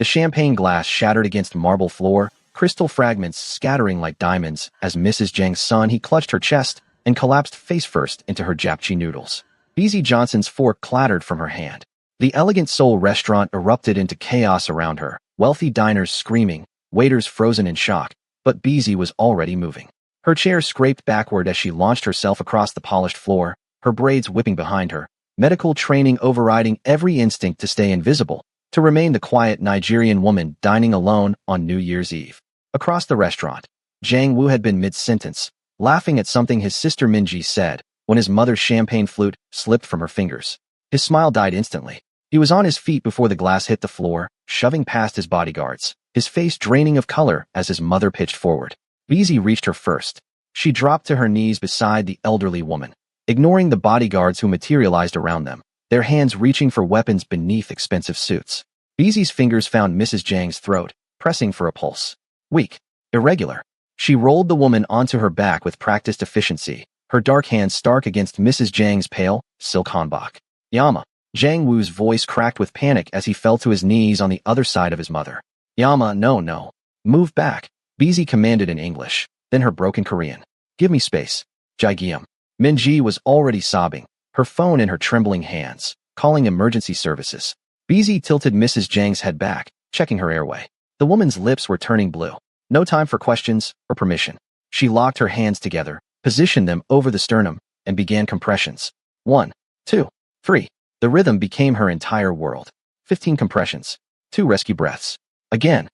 The champagne glass shattered against marble floor, crystal fragments scattering like diamonds as Mrs. Zhang's son he clutched her chest and collapsed face first into her japchae noodles. BZ Johnson's fork clattered from her hand. The elegant Seoul restaurant erupted into chaos around her, wealthy diners screaming, waiters frozen in shock, but BZ was already moving. Her chair scraped backward as she launched herself across the polished floor, her braids whipping behind her, medical training overriding every instinct to stay invisible, to remain the quiet Nigerian woman dining alone on New Year's Eve. Across the restaurant, Zhang Wu had been mid-sentence, laughing at something his sister Minji said, when his mother's champagne flute slipped from her fingers. His smile died instantly. He was on his feet before the glass hit the floor, shoving past his bodyguards, his face draining of color as his mother pitched forward. BZ reached her first. She dropped to her knees beside the elderly woman, ignoring the bodyguards who materialized around them, their hands reaching for weapons beneath expensive suits. BZ's fingers found Mrs. Zhang's throat, pressing for a pulse. Weak. Irregular. She rolled the woman onto her back with practiced efficiency, her dark hands stark against Mrs. Zhang's pale, silk hanbok. Yama. Zhang Wu's voice cracked with panic as he fell to his knees on the other side of his mother. Yama, no. Move back, BZ commanded in English, then her broken Korean. Give me space. Jaigyam. Minji was already sobbing, her phone in her trembling hands, calling emergency services. BZ tilted Mrs. Zhang's head back, checking her airway. The woman's lips were turning blue. No time for questions or permission. She locked her hands together, positioned them over the sternum, and began compressions. 1, 2, 3. The rhythm became her entire world. 15 compressions. 2 rescue breaths. Again.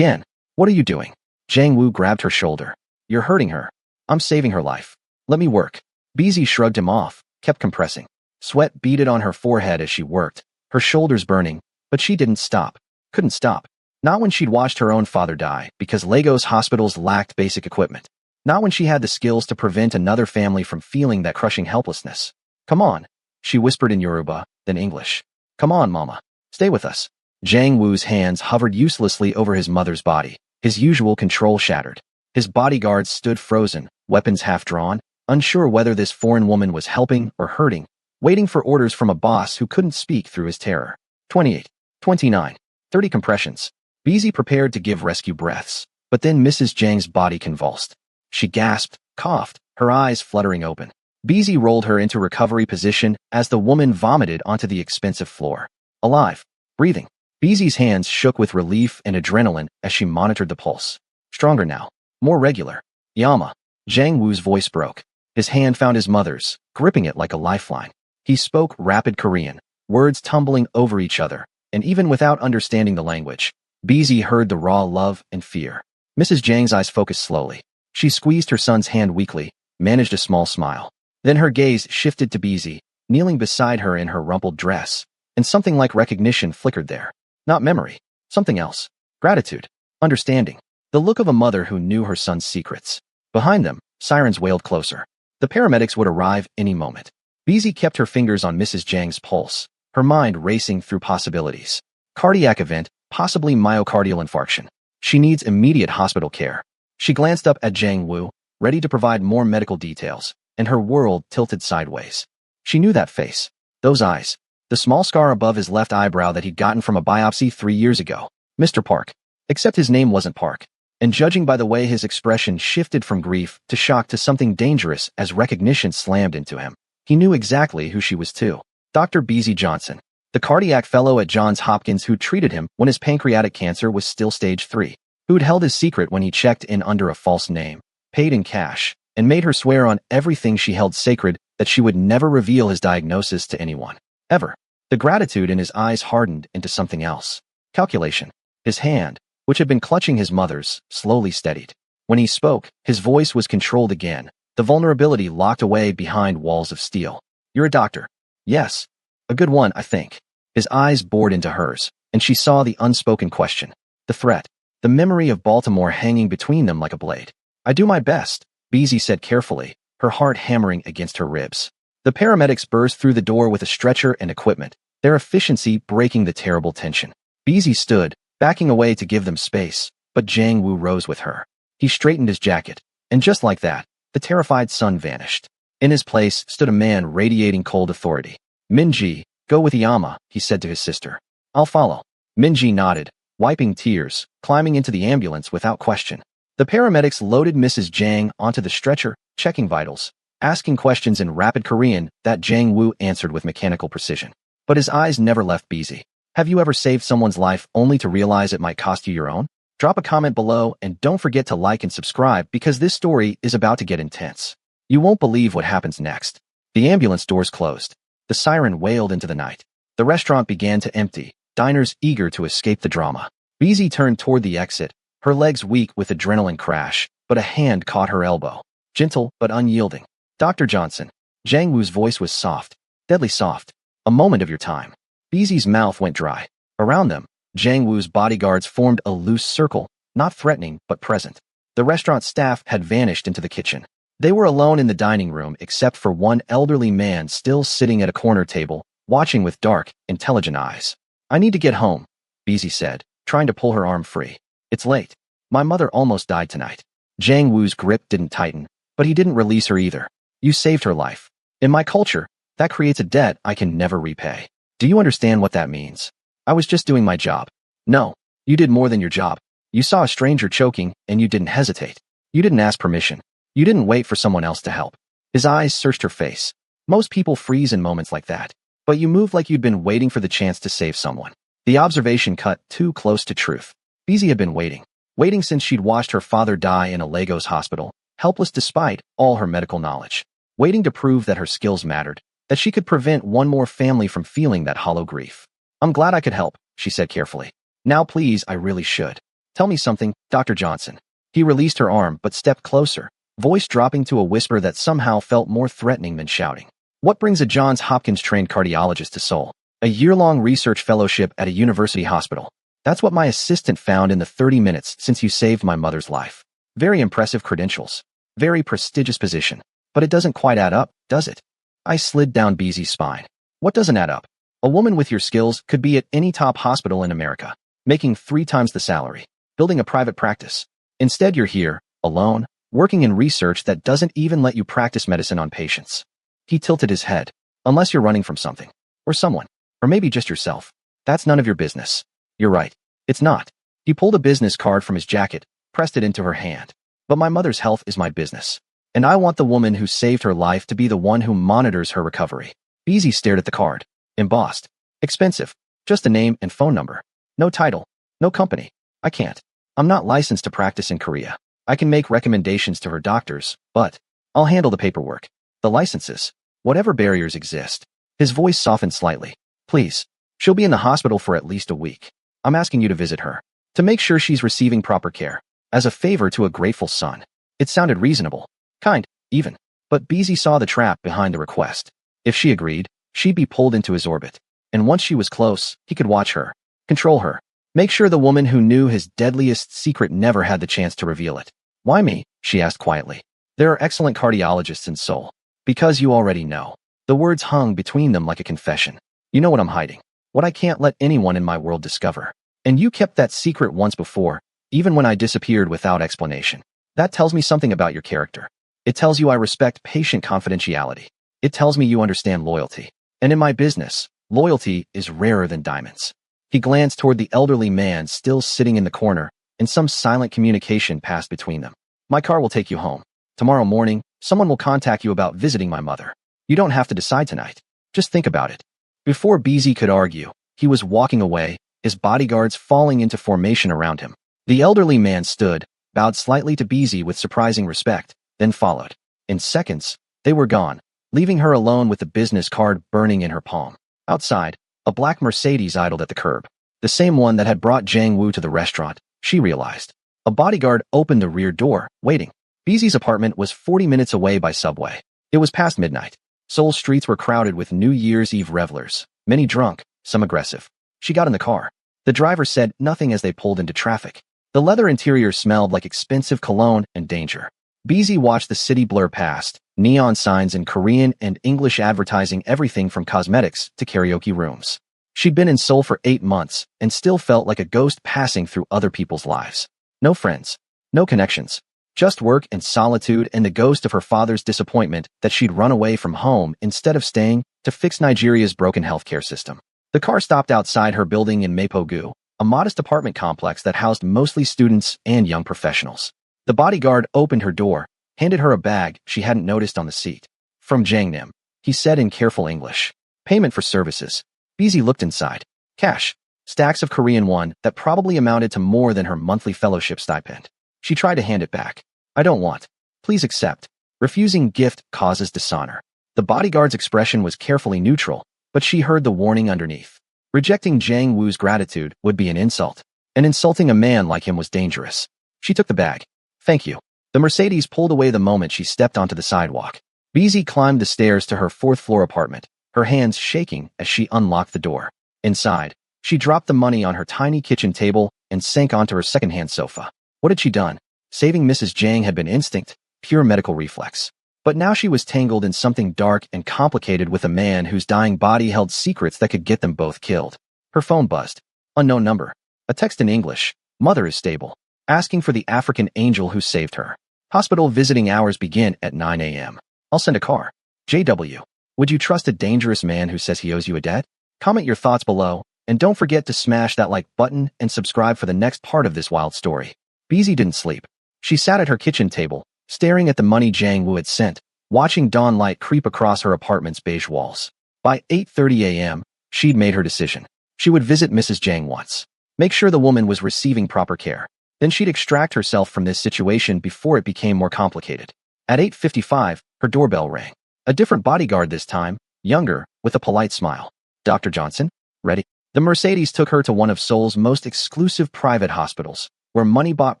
What are you doing? Zhang Wu grabbed her shoulder. You're hurting her. I'm saving her life. Let me work. BZ shrugged him off, kept compressing. Sweat beaded on her forehead as she worked, her shoulders burning, but she didn't stop. Couldn't stop. Not when she'd watched her own father die because Lagos hospitals lacked basic equipment. Not when she had the skills to prevent another family from feeling that crushing helplessness. Come on, she whispered in Yoruba, then English. Come on, Mama. Stay with us. Zhang Wu's hands hovered uselessly over his mother's body, his usual control shattered. His bodyguards stood frozen, weapons half drawn, unsure whether this foreign woman was helping or hurting, waiting for orders from a boss who couldn't speak through his terror. 28, 29, 30 compressions. BZ prepared to give rescue breaths, but then Mrs. Zhang's body convulsed. She gasped, coughed, her eyes fluttering open. BZ rolled her into recovery position as the woman vomited onto the expensive floor. Alive. Breathing. BZ's hands shook with relief and adrenaline as she monitored the pulse. Stronger now. More regular. Yama. Zhang Wu's voice broke. His hand found his mother's, gripping it like a lifeline. He spoke rapid Korean, words tumbling over each other, and even without understanding the language, BZ heard the raw love and fear. Mrs. Zhang's eyes focused slowly. She squeezed her son's hand weakly, managed a small smile. Then her gaze shifted to BZ, kneeling beside her in her rumpled dress, and something like recognition flickered there. Not memory. Something else. Gratitude. Understanding. The look of a mother who knew her son's secrets. Behind them, sirens wailed closer. The paramedics would arrive any moment. BZ kept her fingers on Mrs. Zhang's pulse, her mind racing through possibilities. Cardiac event, possibly myocardial infarction. She needs immediate hospital care. She glanced up at Zhang Wu, ready to provide more medical details, and her world tilted sideways. She knew that face, those eyes, the small scar above his left eyebrow that he'd gotten from a biopsy 3 years ago. Mr. Park. Except his name wasn't Park. And judging by the way his expression shifted from grief to shock to something dangerous as recognition slammed into him, he knew exactly who she was too. Dr. BZ Johnson, the cardiac fellow at Johns Hopkins who treated him when his pancreatic cancer was still stage 3, who'd held his secret when he checked in under a false name, paid in cash, and made her swear on everything she held sacred that she would never reveal his diagnosis to anyone. Ever. The gratitude in his eyes hardened into something else. Calculation. His hand, which had been clutching his mother's, slowly steadied. When he spoke, his voice was controlled again, the vulnerability locked away behind walls of steel. You're a doctor. Yes. A good one, I think. His eyes bored into hers, and she saw the unspoken question. The threat. The memory of Baltimore hanging between them like a blade. I do my best, BZ said carefully, her heart hammering against her ribs. The paramedics burst through the door with a stretcher and equipment, their efficiency breaking the terrible tension. BZ stood, backing away to give them space, but Zhang Wu rose with her. He straightened his jacket, and just like that, the terrified son vanished. In his place stood a man radiating cold authority. Minji, go with Yama, he said to his sister. I'll follow. Minji nodded, wiping tears, climbing into the ambulance without question. The paramedics loaded Mrs. Jang onto the stretcher, checking vitals, asking questions in rapid Korean that Jang Woo answered with mechanical precision. But his eyes never left Beezy. Have you ever saved someone's life only to realize it might cost you your own? Drop a comment below and don't forget to like and subscribe because this story is about to get intense. You won't believe what happens next. The ambulance doors closed. The siren wailed into the night. The restaurant began to empty, diners eager to escape the drama. Beezy turned toward the exit, her legs weak with adrenaline crash, but a hand caught her elbow. Gentle but unyielding. Dr. Johnson. Jang Woo's voice was soft, deadly soft. A moment of your time. Beezy's mouth went dry. Around them, Jang Woo's bodyguards formed a loose circle, not threatening but present. The restaurant staff had vanished into the kitchen. They were alone in the dining room except for one elderly man still sitting at a corner table, watching with dark, intelligent eyes. I need to get home, Beezy said, trying to pull her arm free. It's late. My mother almost died tonight. Jang Woo's grip didn't tighten, but he didn't release her either. You saved her life. In my culture, that creates a debt I can never repay. Do you understand what that means? I was just doing my job. No, you did more than your job. You saw a stranger choking, and you didn't hesitate. You didn't ask permission. You didn't wait for someone else to help. His eyes searched her face. Most people freeze in moments like that. But you moved like you'd been waiting for the chance to save someone. The observation cut too close to truth. Beezy had been waiting. Waiting since she'd watched her father die in a Lagos hospital, helpless despite all her medical knowledge. Waiting to prove that her skills mattered, that she could prevent one more family from feeling that hollow grief. I'm glad I could help, she said carefully. Now please, I really should. Tell me something, Dr. Johnson. He released her arm but stepped closer, voice dropping to a whisper that somehow felt more threatening than shouting. What brings a Johns Hopkins-trained cardiologist to Seoul? A year-long research fellowship at a university hospital. That's what my assistant found in the 30 minutes since you saved my mother's life. Very impressive credentials. Very prestigious position. But it doesn't quite add up, does it? I slid down Beezy's spine. What doesn't add up? A woman with your skills could be at any top hospital in America, making 3 times the salary, building a private practice. Instead, you're here, alone, working in research that doesn't even let you practice medicine on patients. He tilted his head. Unless you're running from something. Or someone. Or maybe just yourself. That's none of your business. You're right. It's not. He pulled a business card from his jacket, pressed it into her hand. But my mother's health is my business. And I want the woman who saved her life to be the one who monitors her recovery. Beezy stared at the card. Embossed. Expensive. Just a name and phone number. No title. No company. I can't. I'm not licensed to practice in Korea. I can make recommendations to her doctors, but I'll handle the paperwork. The licenses. Whatever barriers exist. His voice softened slightly. Please. She'll be in the hospital for at least a week. I'm asking you to visit her. To make sure she's receiving proper care. As a favor to a grateful son. It sounded reasonable. Kind, even. But Beezy saw the trap behind the request. If she agreed, she'd be pulled into his orbit. And once she was close, he could watch her. Control her. Make sure the woman who knew his deadliest secret never had the chance to reveal it. Why me? She asked quietly. There are excellent cardiologists in Seoul. Because you already know. The words hung between them like a confession. You know what I'm hiding. What I can't let anyone in my world discover. And you kept that secret once before, even when I disappeared without explanation. That tells me something about your character. It tells you I respect patient confidentiality. It tells me you understand loyalty. And in my business, loyalty is rarer than diamonds. He glanced toward the elderly man still sitting in the corner, and some silent communication passed between them. My car will take you home. Tomorrow morning, someone will contact you about visiting my mother. You don't have to decide tonight. Just think about it. Before Beezy could argue, he was walking away, his bodyguards falling into formation around him. The elderly man stood, bowed slightly to Beezy with surprising respect, then followed. In seconds, they were gone, leaving her alone with the business card burning in her palm. Outside, a black Mercedes idled at the curb. The same one that had brought Jang Woo to the restaurant, she realized. A bodyguard opened the rear door, waiting. Beezy's apartment was 40 minutes away by subway. It was past midnight. Seoul streets were crowded with New Year's Eve revelers, many drunk, some aggressive. She got in the car. The driver said nothing as they pulled into traffic. The leather interior smelled like expensive cologne and danger. Beezy watched the city blur past, neon signs in Korean and English advertising everything from cosmetics to karaoke rooms. She'd been in Seoul for 8 months and still felt like a ghost passing through other people's lives. No friends. No connections. Just work and solitude and the ghost of her father's disappointment that she'd run away from home instead of staying to fix Nigeria's broken healthcare system. The car stopped outside her building in Mapogu, a modest apartment complex that housed mostly students and young professionals. The bodyguard opened her door, handed her a bag she hadn't noticed on the seat. From Jangnim, he said in careful English. Payment for services. Beezy looked inside. Cash. Stacks of Korean won that probably amounted to more than her monthly fellowship stipend. She tried to hand it back. I don't want. Please accept. Refusing gift causes dishonor. The bodyguard's expression was carefully neutral, but she heard the warning underneath. Rejecting Jang Woo's gratitude would be an insult, and insulting a man like him was dangerous. She took the bag. Thank you. The Mercedes pulled away the moment she stepped onto the sidewalk. Beezy climbed the stairs to her fourth-floor apartment, her hands shaking as she unlocked the door. Inside, she dropped the money on her tiny kitchen table and sank onto her second-hand sofa. What had she done? Saving Mrs. Jang had been instinct, pure medical reflex. But now she was tangled in something dark and complicated with a man whose dying body held secrets that could get them both killed. Her phone buzzed. Unknown number. A text in English. Mother is stable. Asking for the African angel who saved her. Hospital visiting hours begin at 9 a.m. I'll send a car. JW. Would you trust a dangerous man who says he owes you a debt? Comment your thoughts below, and don't forget to smash that like button and subscribe for the next part of this wild story. Beezy didn't sleep. She sat at her kitchen table, staring at the money Jang Woo had sent, watching dawn light creep across her apartment's beige walls. By 8:30 a.m., she'd made her decision. She would visit Mrs. Jang once. Make sure the woman was receiving proper care. Then she'd extract herself from this situation before it became more complicated. At 8:55, her doorbell rang. A different bodyguard this time, younger, with a polite smile. Dr. Johnson? Ready? The Mercedes took her to one of Seoul's most exclusive private hospitals, where money bought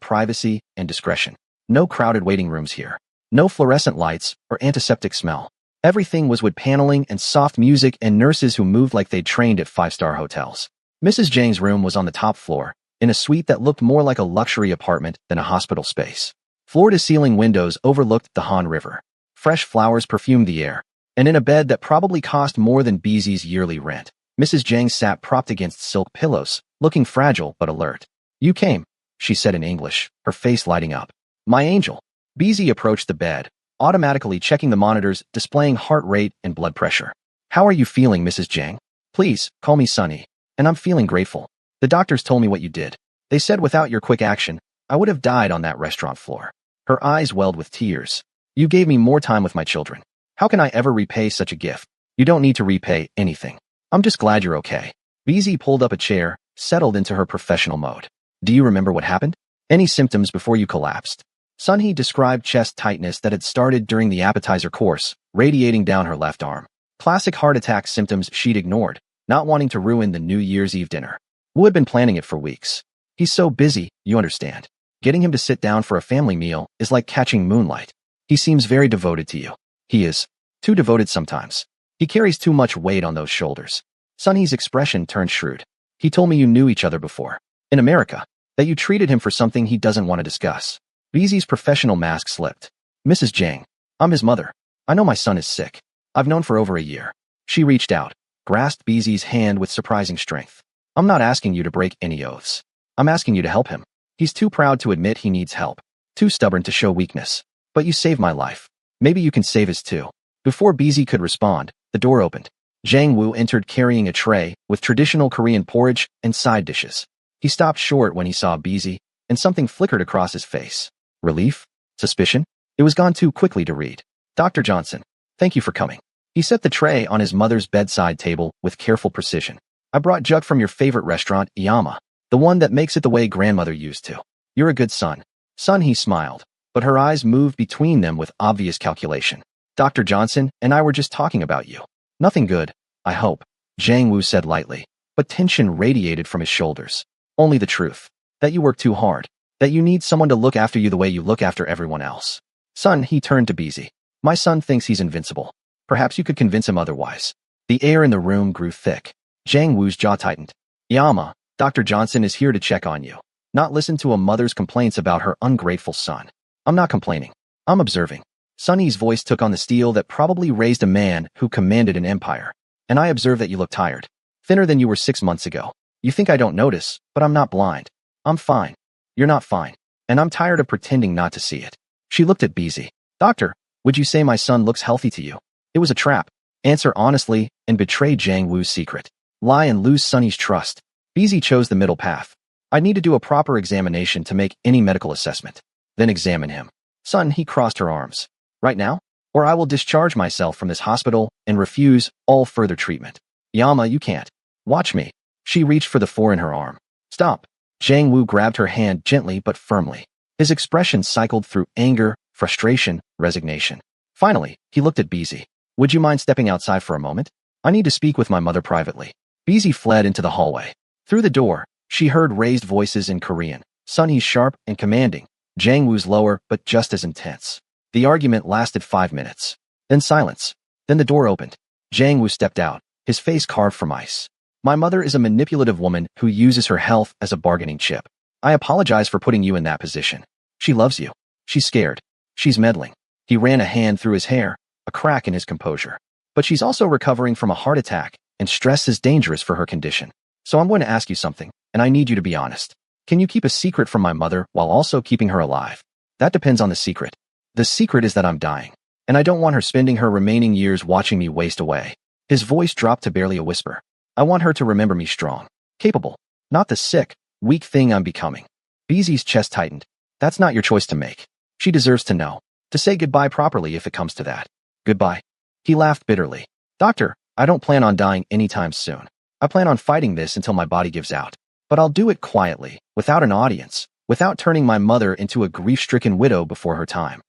privacy and discretion. No crowded waiting rooms here. No fluorescent lights or antiseptic smell. Everything was wood paneling and soft music and nurses who moved like they'd trained at five-star hotels. Mrs. Jang's room was on the top floor, in a suite that looked more like a luxury apartment than a hospital space. Floor-to-ceiling windows overlooked the Han River. Fresh flowers perfumed the air, and in a bed that probably cost more than Beezy's yearly rent, Mrs. Jang sat propped against silk pillows, looking fragile but alert. You came, she said in English, her face lighting up. My angel. Beezy approached the bed, automatically checking the monitors displaying heart rate and blood pressure. How are you feeling, Mrs. Jang? Please, call me Sunny. And I'm feeling grateful. The doctors told me what you did. They said without your quick action, I would have died on that restaurant floor. Her eyes welled with tears. You gave me more time with my children. How can I ever repay such a gift? You don't need to repay anything. I'm just glad you're okay. Beezy pulled up a chair, settled into her professional mode. Do you remember what happened? Any symptoms before you collapsed? Sunhee described chest tightness that had started during the appetizer course, radiating down her left arm. Classic heart attack symptoms she'd ignored, not wanting to ruin the New Year's Eve dinner. Wu had been planning it for weeks. He's so busy, you understand. Getting him to sit down for a family meal is like catching moonlight. He seems very devoted to you. He is. Too devoted sometimes. He carries too much weight on those shoulders. Sunhee's expression turned shrewd. He told me you knew each other before. In America. That you treated him for something he doesn't want to discuss. Beezy's professional mask slipped. Mrs. Jang. I'm his mother. I know my son is sick. I've known for over a year. She reached out, grasped Beezy's hand with surprising strength. I'm not asking you to break any oaths. I'm asking you to help him. He's too proud to admit he needs help. Too stubborn to show weakness. But you saved my life. Maybe you can save his too. Before Beezy could respond, the door opened. Jang Woo entered carrying a tray with traditional Korean porridge and side dishes. He stopped short when he saw Beezy, and something flickered across his face. Relief? Suspicion? It was gone too quickly to read. Dr. Johnson, thank you for coming. He set the tray on his mother's bedside table with careful precision. I brought Jug from your favorite restaurant, Yama, the one that makes it the way grandmother used to. You're a good son. Sunhee smiled, but her eyes moved between them with obvious calculation. Dr. Johnson and I were just talking about you. Nothing good, I hope, Jang Woo said lightly, but tension radiated from his shoulders. Only the truth. That you work too hard. That you need someone to look after you the way you look after everyone else. Son, he turned to Beezy. My son thinks he's invincible. Perhaps you could convince him otherwise. The air in the room grew thick. Jang Woo's jaw tightened. Yama, Dr. Johnson is here to check on you. Not listen to a mother's complaints about her ungrateful son. I'm not complaining. I'm observing. Sunny's voice took on the steel that probably raised a man who commanded an empire. And I observe that you look tired. Thinner than you were 6 months ago. You think I don't notice, but I'm not blind. I'm fine. You're not fine. And I'm tired of pretending not to see it. She looked at Beezy. Doctor, would you say my son looks healthy to you? It was a trap. Answer honestly and betray Jang Woo's secret. Lie and lose Sunny's trust. BZ chose the middle path. I need to do a proper examination to make any medical assessment. Then examine him. Son, he crossed her arms. Right now? Or I will discharge myself from this hospital and refuse all further treatment. Yama, you can't. Watch me. She reached for the 4 in her arm. Stop. Zhang Wu grabbed her hand gently but firmly. His expression cycled through anger, frustration, resignation. Finally, he looked at BZ. Would you mind stepping outside for a moment? I need to speak with my mother privately. BZ fled into the hallway. Through the door, she heard raised voices in Korean. Sun He's sharp and commanding. Zhang Wu's lower but just as intense. The argument lasted 5 minutes. Then silence. Then the door opened. Zhang Wu stepped out, his face carved from ice. My mother is a manipulative woman who uses her health as a bargaining chip. I apologize for putting you in that position. She loves you. She's scared. She's meddling. He ran a hand through his hair, a crack in his composure. But she's also recovering from a heart attack, and stress is dangerous for her condition. So I'm going to ask you something, and I need you to be honest. Can you keep a secret from my mother while also keeping her alive? That depends on the secret. The secret is that I'm dying, and I don't want her spending her remaining years watching me waste away. His voice dropped to barely a whisper. I want her to remember me strong, capable, not the sick, weak thing I'm becoming. BZ's chest tightened. That's not your choice to make. She deserves to know. To say goodbye properly if it comes to that. Goodbye. He laughed bitterly. Doctor, I don't plan on dying anytime soon. I plan on fighting this until my body gives out. But I'll do it quietly, without an audience, without turning my mother into a grief-stricken widow before her time.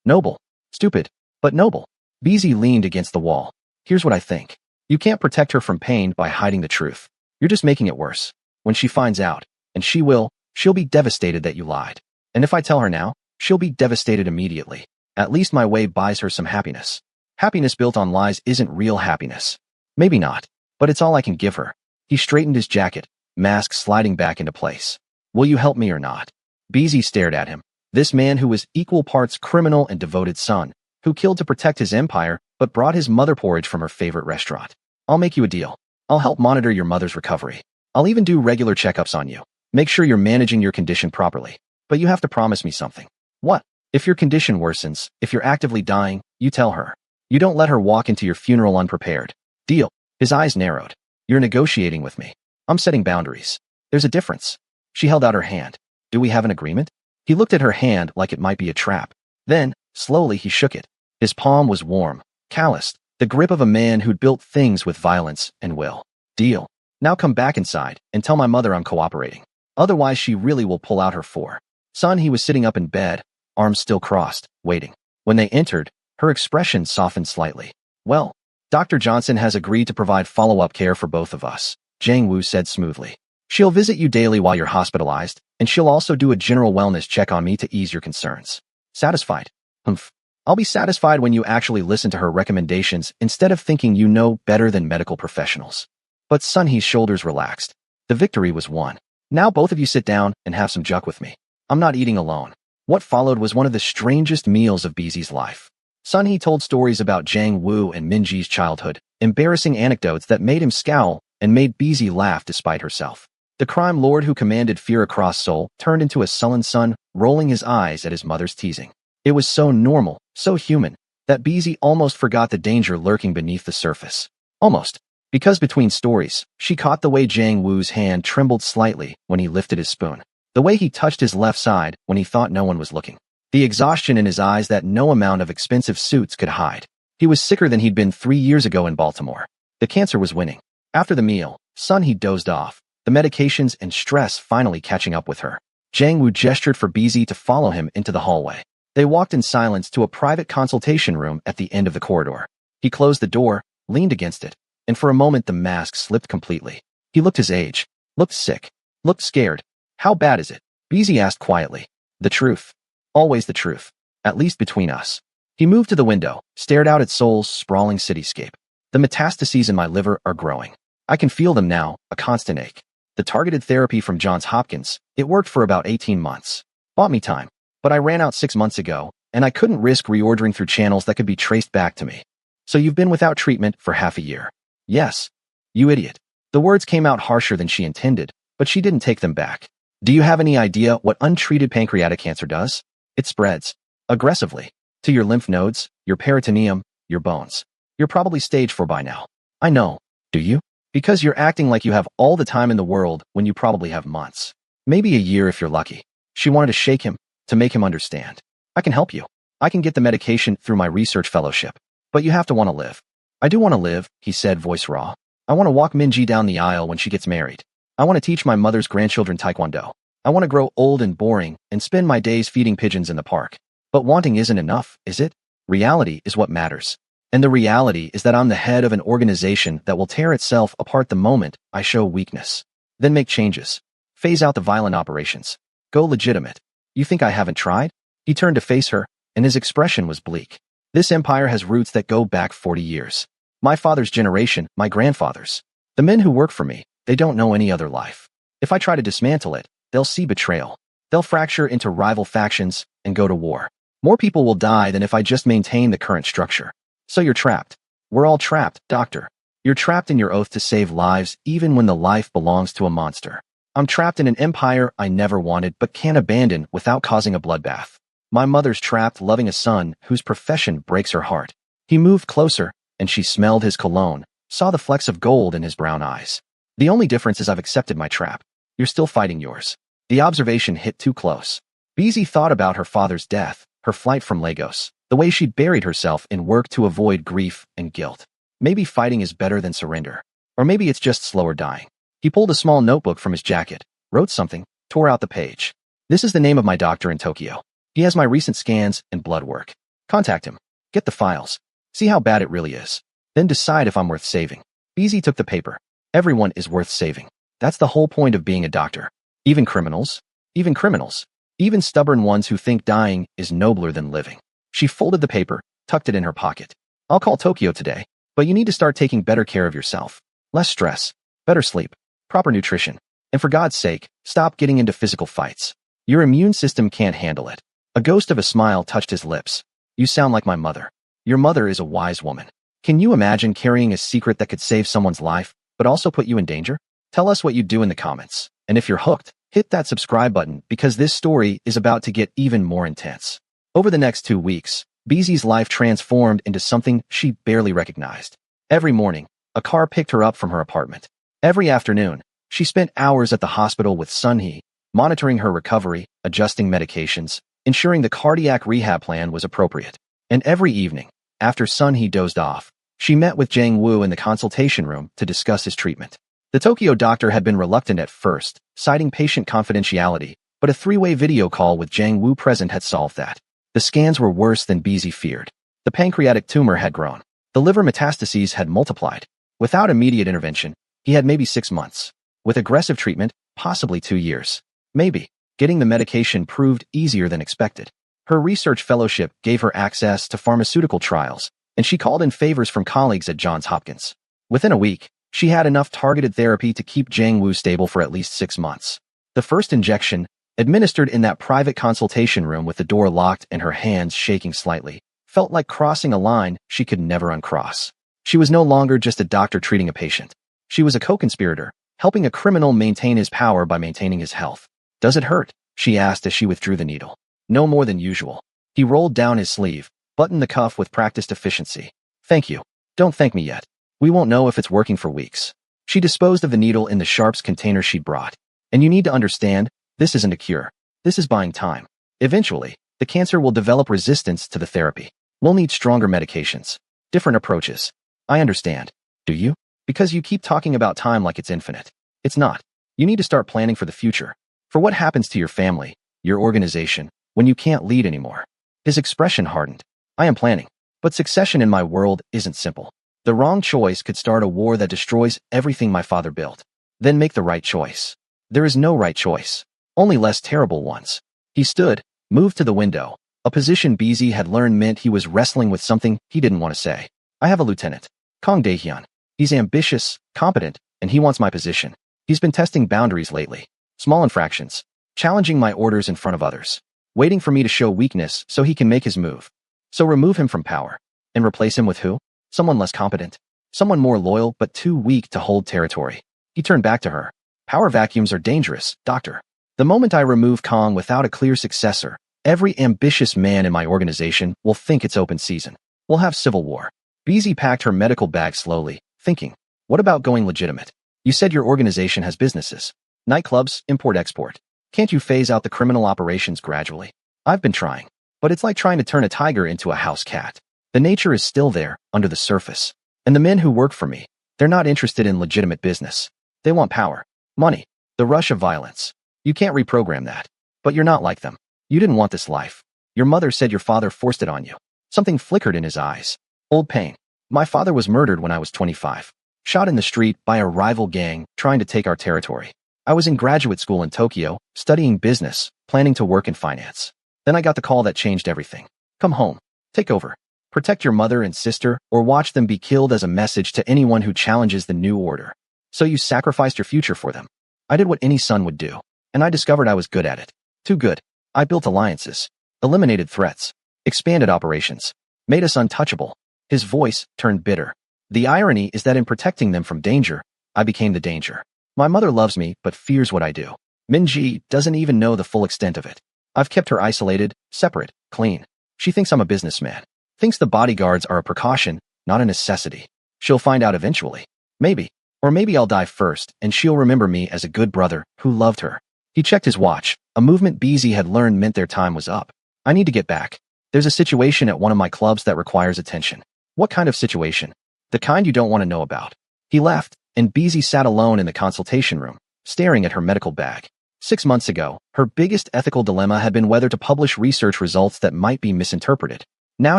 Noble. Stupid, but noble. BZ leaned against the wall. Here's what I think. You can't protect her from pain by hiding the truth. You're just making it worse. When she finds out, and she'll be devastated that you lied. And if I tell her now, she'll be devastated immediately. At least my way buys her some happiness. Happiness built on lies isn't real happiness. Maybe not, but it's all I can give her. He straightened his jacket, mask sliding back into place. Will you help me or not? BZ stared at him. This man who was equal parts criminal and devoted son, who killed to protect his empire, but brought his mother porridge from her favorite restaurant. I'll make you a deal. I'll help monitor your mother's recovery. I'll even do regular checkups on you. Make sure you're managing your condition properly. But you have to promise me something. What? If your condition worsens, if you're actively dying, you tell her. You don't let her walk into your funeral unprepared. Deal. His eyes narrowed. You're negotiating with me. I'm setting boundaries. There's a difference. She held out her hand. Do we have an agreement? He looked at her hand like it might be a trap. Then, slowly he shook it. His palm was warm, calloused, the grip of a man who'd built things with violence and will. Deal. Now come back inside and tell my mother I'm cooperating. Otherwise she really will pull out her 4. Son, he was sitting up in bed, arms still crossed, waiting. When they entered, her expression softened slightly. Well, Dr. Johnson has agreed to provide follow-up care for both of us, Zhang Wu said smoothly. She'll visit you daily while you're hospitalized, and she'll also do a general wellness check on me to ease your concerns. Satisfied? Humph. I'll be satisfied when you actually listen to her recommendations instead of thinking you know better than medical professionals. But Sun He's shoulders relaxed. The victory was won. Now both of you sit down and have some juk with me. I'm not eating alone. What followed was one of the strangest meals of BZ's life. Sun He told stories about Zhang Wu and Minji's childhood, embarrassing anecdotes that made him scowl and made BZ laugh despite herself. The crime lord who commanded fear across Seoul turned into a sullen son, rolling his eyes at his mother's teasing. It was so normal, so human, that BZ almost forgot the danger lurking beneath the surface. Almost. Because between stories, she caught the way Zhang Wu's hand trembled slightly when he lifted his spoon. The way he touched his left side when he thought no one was looking. The exhaustion in his eyes that no amount of expensive suits could hide. He was sicker than he'd been 3 years ago in Baltimore. The cancer was winning. After the meal, Sun He dozed off, the medications and stress finally catching up with her. Zhang Wu gestured for BZ to follow him into the hallway. They walked in silence to a private consultation room at the end of the corridor. He closed the door, leaned against it, and for a moment the mask slipped completely. He looked his age, looked sick, looked scared. How bad is it? BZ asked quietly. The truth. Always the truth. At least between us. He moved to the window, stared out at Seoul's sprawling cityscape. The metastases in my liver are growing. I can feel them now, a constant ache. The targeted therapy from Johns Hopkins, it worked for about 18 months. Bought me time. But I ran out 6 months ago, and I couldn't risk reordering through channels that could be traced back to me. So you've been without treatment for half a year. Yes. You idiot. The words came out harsher than she intended, but she didn't take them back. Do you have any idea what untreated pancreatic cancer does? It spreads. Aggressively. To your lymph nodes, your peritoneum, your bones. You're probably stage 4 by now. I know. Do you? Because you're acting like you have all the time in the world when you probably have months. Maybe a year if you're lucky. She wanted to shake him, to make him understand. I can help you. I can get the medication through my research fellowship. But you have to want to live. I do want to live, he said, voice raw. I want to walk Minji down the aisle when she gets married. I want to teach my mother's grandchildren taekwondo. I want to grow old and boring and spend my days feeding pigeons in the park. But wanting isn't enough, is it? Reality is what matters. And the reality is that I'm the head of an organization that will tear itself apart the moment I show weakness. Then make changes. Phase out the violent operations. Go legitimate. You think I haven't tried? He turned to face her, and his expression was bleak. This empire has roots that go back 40 years. My father's generation, my grandfather's. The men who work for me, they don't know any other life. If I try to dismantle it, they'll see betrayal. They'll fracture into rival factions and go to war. More people will die than if I just maintain the current structure. So you're trapped. We're all trapped, doctor. You're trapped in your oath to save lives even when the life belongs to a monster. I'm trapped in an empire I never wanted but can't abandon without causing a bloodbath. My mother's trapped loving a son whose profession breaks her heart. He moved closer, and she smelled his cologne, saw the flecks of gold in his brown eyes. The only difference is I've accepted my trap. You're still fighting yours. The observation hit too close. Beezy thought about her father's death, her flight from Lagos, the way she'd buried herself in work to avoid grief and guilt. Maybe fighting is better than surrender. Or maybe it's just slower dying. He pulled a small notebook from his jacket, wrote something, tore out the page. This is the name of my doctor in Tokyo. He has my recent scans and blood work. Contact him. Get the files. See how bad it really is. Then decide if I'm worth saving. Beezy took the paper. Everyone is worth saving. That's the whole point of being a doctor. Even criminals. Even criminals. Even stubborn ones who think dying is nobler than living. She folded the paper, tucked it in her pocket. I'll call Tokyo today, but you need to start taking better care of yourself. Less stress, better sleep, proper nutrition, and for God's sake, stop getting into physical fights. Your immune system can't handle it. A ghost of a smile touched his lips. You sound like my mother. Your mother is a wise woman. Can you imagine carrying a secret that could save someone's life, but also put you in danger? Tell us what you do in the comments. And if you're hooked, hit that subscribe button because this story is about to get even more intense. Over the next 2 weeks, Beezy's life transformed into something she barely recognized. Every morning, a car picked her up from her apartment. Every afternoon, she spent hours at the hospital with Sunhee, monitoring her recovery, adjusting medications, ensuring the cardiac rehab plan was appropriate. And every evening, after Sunhee dozed off, she met with Jang Woo in the consultation room to discuss his treatment. The Tokyo doctor had been reluctant at first, citing patient confidentiality, but a 3-way video call with Jang Woo present had solved that. The scans were worse than Beezy feared. The pancreatic tumor had grown. The liver metastases had multiplied. Without immediate intervention, he had maybe 6 months. With aggressive treatment, possibly 2 years. Maybe. Getting the medication proved easier than expected. Her research fellowship gave her access to pharmaceutical trials, and she called in favors from colleagues at Johns Hopkins. Within a week, she had enough targeted therapy to keep Jang Woo stable for at least 6 months. The first injection, administered in that private consultation room with the door locked and her hands shaking slightly, felt like crossing a line she could never uncross. She was no longer just a doctor treating a patient. She was a co-conspirator, helping a criminal maintain his power by maintaining his health. Does it hurt? She asked as she withdrew the needle. No more than usual. He rolled down his sleeve, buttoned the cuff with practiced efficiency. Thank you. Don't thank me yet. We won't know if it's working for weeks. She disposed of the needle in the sharps container she'd brought. And you need to understand, this isn't a cure. This is buying time. Eventually, the cancer will develop resistance to the therapy. We'll need stronger medications. Different approaches. I understand. Do you? Because you keep talking about time like it's infinite. It's not. You need to start planning for the future. For what happens to your family, your organization, when you can't lead anymore. His expression hardened. I am planning. But succession in my world isn't simple. The wrong choice could start a war that destroys everything my father built. Then make the right choice. There is no right choice. Only less terrible ones. He stood, moved to the window. A position Beezy had learned meant he was wrestling with something he didn't want to say. I have a lieutenant. Kong Daehyun. He's ambitious, competent, and he wants my position. He's been testing boundaries lately. Small infractions. Challenging my orders in front of others. Waiting for me to show weakness so he can make his move. So remove him from power. And replace him with who? Someone less competent. Someone more loyal but too weak to hold territory. He turned back to her. Power vacuums are dangerous, doctor. The moment I remove Kong without a clear successor, every ambitious man in my organization will think it's open season. We'll have civil war. Beezy packed her medical bag slowly, thinking. What about going legitimate? You said your organization has businesses. Nightclubs, import-export. Can't you phase out the criminal operations gradually? I've been trying. But it's like trying to turn a tiger into a house cat. The nature is still there, under the surface. And the men who work for me, they're not interested in legitimate business. They want power, money, the rush of violence. You can't reprogram that. But you're not like them. You didn't want this life. Your mother said your father forced it on you. Something flickered in his eyes. Old pain. My father was murdered when I was 25. Shot in the street by a rival gang trying to take our territory. I was in graduate school in Tokyo, studying business, planning to work in finance. Then I got the call that changed everything. Come home. Take over. Protect your mother and sister, or watch them be killed as a message to anyone who challenges the new order. So you sacrificed your future for them. I did what any son would do. And I discovered I was good at it. Too good. I built alliances. Eliminated threats. Expanded operations. Made us untouchable. His voice turned bitter. The irony is that in protecting them from danger, I became the danger. My mother loves me, but fears what I do. Minji doesn't even know the full extent of it. I've kept her isolated, separate, clean. She thinks I'm a businessman. Thinks the bodyguards are a precaution, not a necessity. She'll find out eventually. Maybe. Or maybe I'll die first, and she'll remember me as a good brother who loved her. He checked his watch. A movement BZ had learned meant their time was up. I need to get back. There's a situation at one of my clubs that requires attention. What kind of situation? The kind you don't want to know about. He left, and BZ sat alone in the consultation room, staring at her medical bag. 6 months ago, her biggest ethical dilemma had been whether to publish research results that might be misinterpreted. Now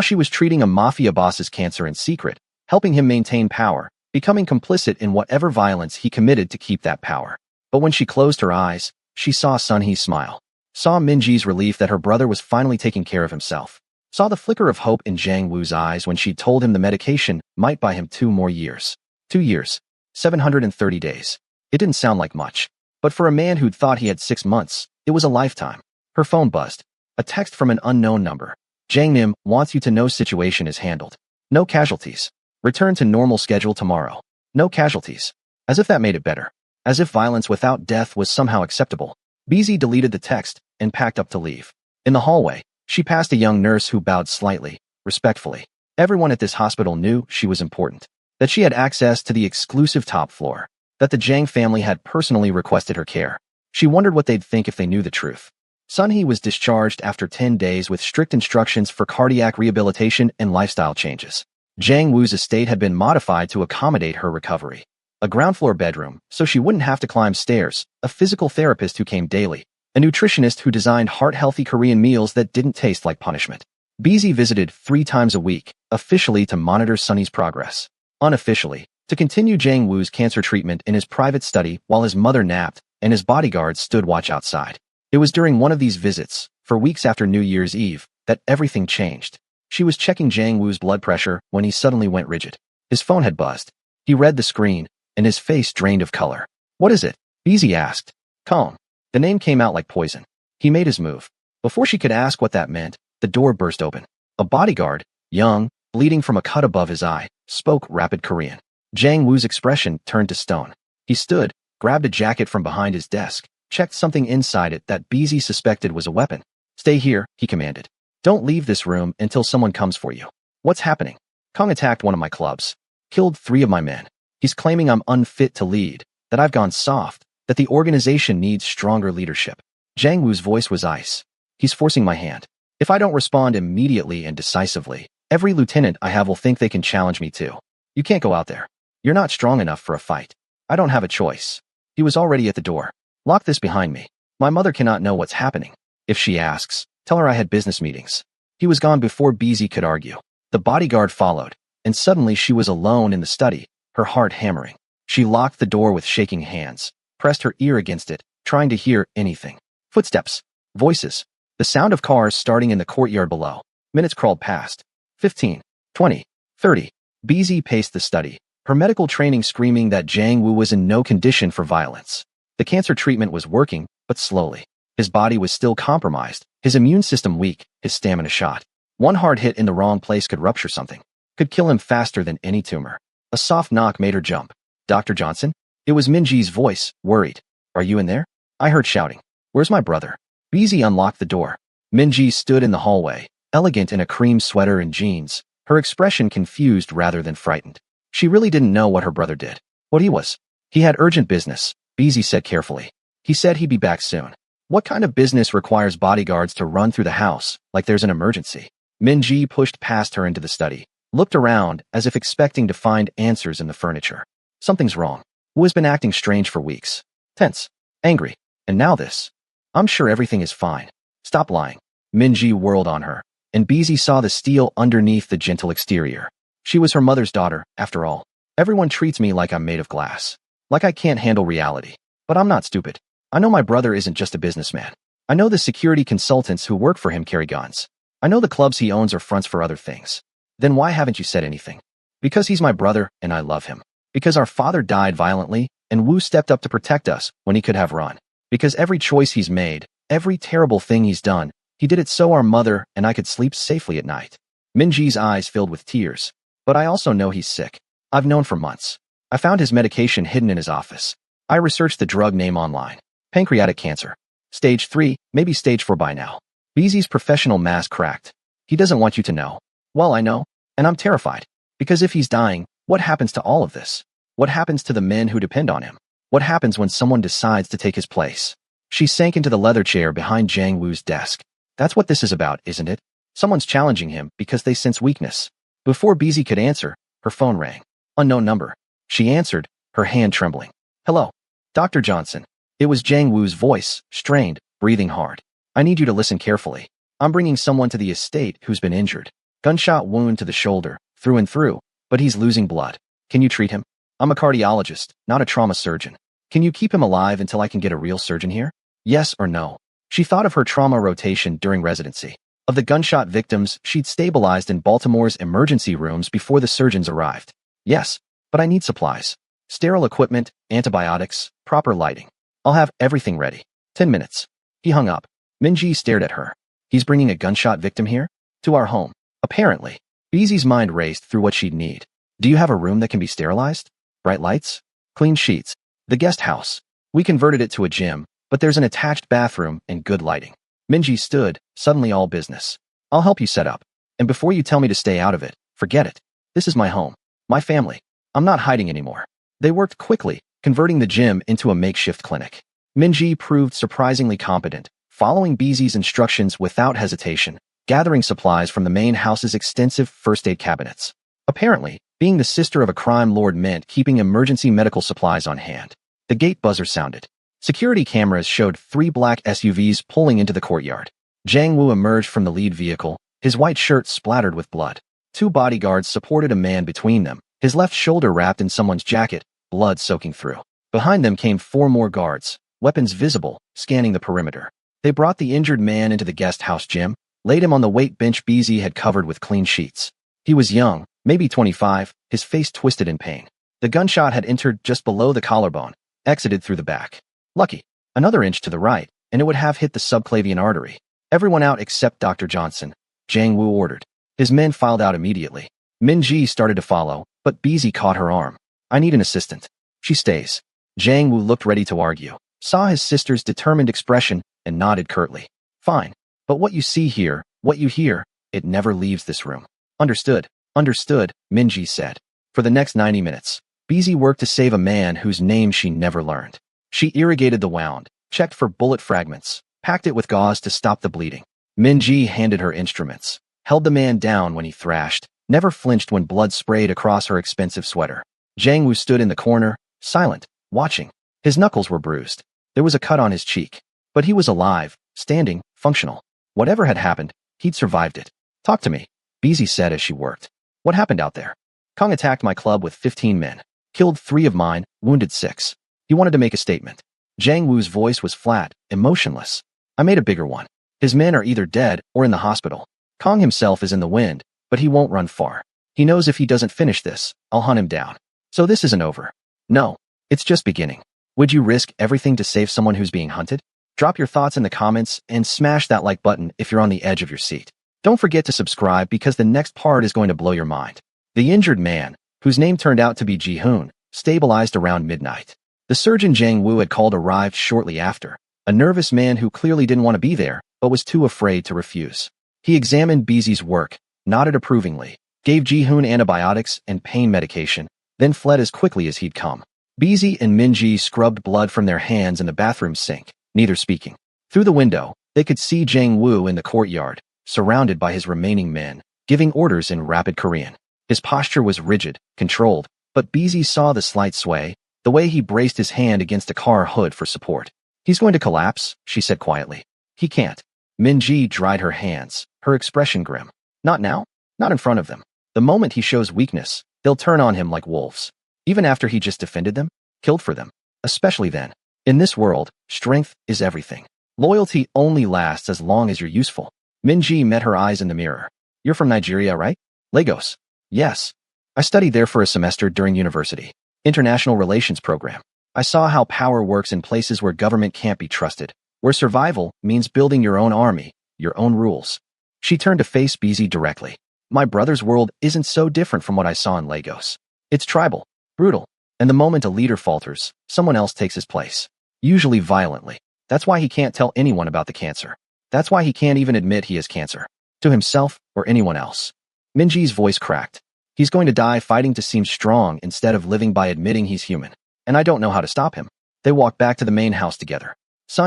she was treating a mafia boss's cancer in secret, helping him maintain power, becoming complicit in whatever violence he committed to keep that power. But when she closed her eyes, she saw Sunhee's smile. Saw Minji's relief that her brother was finally taking care of himself. Saw the flicker of hope in Jiang Wu's eyes when she told him the medication might buy him 2 more years. 2 years. 730 days. It didn't sound like much. But for a man who'd thought he had 6 months, it was a lifetime. Her phone buzzed. A text from an unknown number. Jiang Nim wants you to know situation is handled. No casualties. Return to normal schedule tomorrow. No casualties. As if that made it better. As if violence without death was somehow acceptable. BZ deleted the text and packed up to leave. In the hallway, she passed a young nurse who bowed slightly, respectfully. Everyone at this hospital knew she was important. That she had access to the exclusive top floor. That the Jiang family had personally requested her care. She wondered what they'd think if they knew the truth. Sunhee was discharged after 10 days with strict instructions for cardiac rehabilitation and lifestyle changes. Jiang Wu's estate had been modified to accommodate her recovery. A ground-floor bedroom, so she wouldn't have to climb stairs, a physical therapist who came daily, a nutritionist who designed heart-healthy Korean meals that didn't taste like punishment. BZ visited 3 times a week, officially to monitor Sunny's progress. Unofficially, to continue Jiang Wu's cancer treatment in his private study while his mother napped and his bodyguards stood watch outside. It was during one of these visits, for weeks after New Year's Eve, that everything changed. She was checking Jiang Wu's blood pressure when he suddenly went rigid. His phone had buzzed. He read the screen, and his face drained of color. What is it? BZ asked. Calm. The name came out like poison. He made his move. Before she could ask what that meant, the door burst open. A bodyguard, young, bleeding from a cut above his eye, spoke rapid Korean. Jiang Wu's expression turned to stone. He stood, grabbed a jacket from behind his desk, checked something inside it that BZ suspected was a weapon. Stay here, he commanded. Don't leave this room until someone comes for you. What's happening? Kong attacked one of my clubs. Killed 3 of my men. He's claiming I'm unfit to lead, that I've gone soft, that the organization needs stronger leadership. Jiang Wu's voice was ice. He's forcing my hand. If I don't respond immediately and decisively, every lieutenant I have will think they can challenge me too. You can't go out there. You're not strong enough for a fight. I don't have a choice. He was already at the door. Lock this behind me. My mother cannot know what's happening. If she asks, tell her I had business meetings. He was gone before BZ could argue. The bodyguard followed, and suddenly she was alone in the study, her heart hammering. She locked the door with shaking hands, pressed her ear against it, trying to hear anything. Footsteps. Voices. The sound of cars starting in the courtyard below. Minutes crawled past. 15. 20. 30. BZ paced the study, her medical training screaming that Jiang Wu was in no condition for violence. The cancer treatment was working, but slowly. His body was still compromised, his immune system weak, his stamina shot. One hard hit in the wrong place could rupture something. Could kill him faster than any tumor. A soft knock made her jump. Dr. Johnson? It was Minji's voice, worried. Are you in there? I heard shouting. Where's my brother? BZ unlocked the door. Minji stood in the hallway, elegant in a cream sweater and jeans, her expression confused rather than frightened. She really didn't know what her brother did. What he was? He had urgent business, Beezy said carefully. He said he'd be back soon. What kind of business requires bodyguards to run through the house like there's an emergency? Minji pushed past her into the study, looked around as if expecting to find answers in the furniture. Something's wrong. Wu has been acting strange for weeks. Tense, angry, and now this. I'm sure everything is fine. Stop lying. Minji whirled on her, and Beezy saw the steel underneath the gentle exterior. She was her mother's daughter, after all. Everyone treats me like I'm made of glass. Like I can't handle reality. But I'm not stupid. I know my brother isn't just a businessman. I know the security consultants who work for him carry guns. I know the clubs he owns are fronts for other things. Then why haven't you said anything? Because he's my brother and I love him. Because our father died violently and Wu stepped up to protect us when he could have run. Because every choice he's made, every terrible thing he's done, he did it so our mother and I could sleep safely at night. Minji's eyes filled with tears. But I also know he's sick. I've known for months. I found his medication hidden in his office. I researched the drug name online. Pancreatic cancer. Stage 3, maybe stage 4 by now. Beezy's professional mask cracked. He doesn't want you to know. Well, I know. And I'm terrified. Because if he's dying, what happens to all of this? What happens to the men who depend on him? What happens when someone decides to take his place? She sank into the leather chair behind Jiang Wu's desk. That's what this is about, isn't it? Someone's challenging him because they sense weakness. Before Beezy could answer, her phone rang. Unknown number. She answered, her hand trembling. Hello. Dr. Johnson. It was Jiang Wu's voice, strained, breathing hard. I need you to listen carefully. I'm bringing someone to the estate who's been injured. Gunshot wound to the shoulder, through and through, but he's losing blood. Can you treat him? I'm a cardiologist, not a trauma surgeon. Can you keep him alive until I can get a real surgeon here? Yes or no? She thought of her trauma rotation during residency. Of the gunshot victims she'd stabilized in Baltimore's emergency rooms before the surgeons arrived. Yes, but I need supplies. Sterile equipment, antibiotics, proper lighting. I'll have everything ready. 10 minutes. He hung up. Minji stared at her. He's bringing a gunshot victim here? To our home. Apparently. Beezy's mind raced through what she'd need. Do you have a room that can be sterilized? Bright lights? Clean sheets? The guest house. We converted it to a gym, but there's an attached bathroom and good lighting. Minji stood, suddenly all business. I'll help you set up. And before you tell me to stay out of it, forget it. This is my home. My family. I'm not hiding anymore. They worked quickly, converting the gym into a makeshift clinic. Minji proved surprisingly competent, following Beezy's instructions without hesitation, gathering supplies from the main house's extensive first aid cabinets. Apparently, being the sister of a crime lord meant keeping emergency medical supplies on hand. The gate buzzer sounded. Security cameras showed 3 black SUVs pulling into the courtyard. Jiang Wu emerged from the lead vehicle, his white shirt splattered with blood. 2 bodyguards supported a man between them, his left shoulder wrapped in someone's jacket, blood soaking through. Behind them came 4 more guards, weapons visible, scanning the perimeter. They brought the injured man into the guest house gym, laid him on the weight bench Beezy had covered with clean sheets. He was young, maybe 25, his face twisted in pain. The gunshot had entered just below the collarbone, exited through the back. Lucky. Another inch to the right, and it would have hit the subclavian artery. Everyone out except Dr. Johnson, Jiang Wu ordered. His men filed out immediately. Minji started to follow, but Beezy caught her arm. I need an assistant. She stays. Jiang Wu looked ready to argue, saw his sister's determined expression, and nodded curtly. Fine. But what you see here, what you hear, it never leaves this room. Understood. Understood, Minji said. For the next 90 minutes, Beezy worked to save a man whose name she never learned. She irrigated the wound, checked for bullet fragments, packed it with gauze to stop the bleeding. Minji handed her instruments, held the man down when he thrashed, never flinched when blood sprayed across her expensive sweater. Jiang Wu stood in the corner, silent, watching. His knuckles were bruised. There was a cut on his cheek. But he was alive, standing, functional. Whatever had happened, he'd survived it. Talk to me, Beezy said as she worked. What happened out there? Kong attacked my club with 15 men. Killed 3 of mine, wounded 6. He wanted to make a statement. Jiang Wu's voice was flat, emotionless. I made a bigger one. His men are either dead or in the hospital. Kong himself is in the wind, but he won't run far. He knows if he doesn't finish this, I'll hunt him down. So this isn't over. No, it's just beginning. Would you risk everything to save someone who's being hunted? Drop your thoughts in the comments and smash that like button if you're on the edge of your seat. Don't forget to subscribe because the next part is going to blow your mind. The injured man, whose name turned out to be Ji-hoon, stabilized around midnight. The surgeon Jiang Wu had called arrived shortly after, a nervous man who clearly didn't want to be there, but was too afraid to refuse. He examined Beezy's work, nodded approvingly, gave Ji-hoon antibiotics and pain medication, then fled as quickly as he'd come. BZ and Minji scrubbed blood from their hands in the bathroom sink, neither speaking. Through the window, they could see Jang Woo in the courtyard, surrounded by his remaining men, giving orders in rapid Korean. His posture was rigid, controlled, but BZ saw the slight sway, the way he braced his hand against a car hood for support. He's going to collapse, she said quietly. He can't. Minji dried her hands, her expression grim. Not now. Not in front of them. The moment he shows weakness, they'll turn on him like wolves. Even after he just defended them, killed for them. Especially then. In this world, strength is everything. Loyalty only lasts as long as you're useful. Minji met her eyes in the mirror. You're from Nigeria, right? Lagos. Yes. I studied there for a semester during university. International Relations program. I saw how power works in places where government can't be trusted, where survival means building your own army, your own rules. She turned to face BZ directly. My brother's world isn't so different from what I saw in Lagos. It's tribal, brutal, and the moment a leader falters, someone else takes his place. Usually violently. That's why he can't tell anyone about the cancer. That's why he can't even admit he has cancer. To himself or anyone else. Minji's voice cracked. He's going to die fighting to seem strong instead of living by admitting he's human. And I don't know how to stop him. They walked back to the main house together.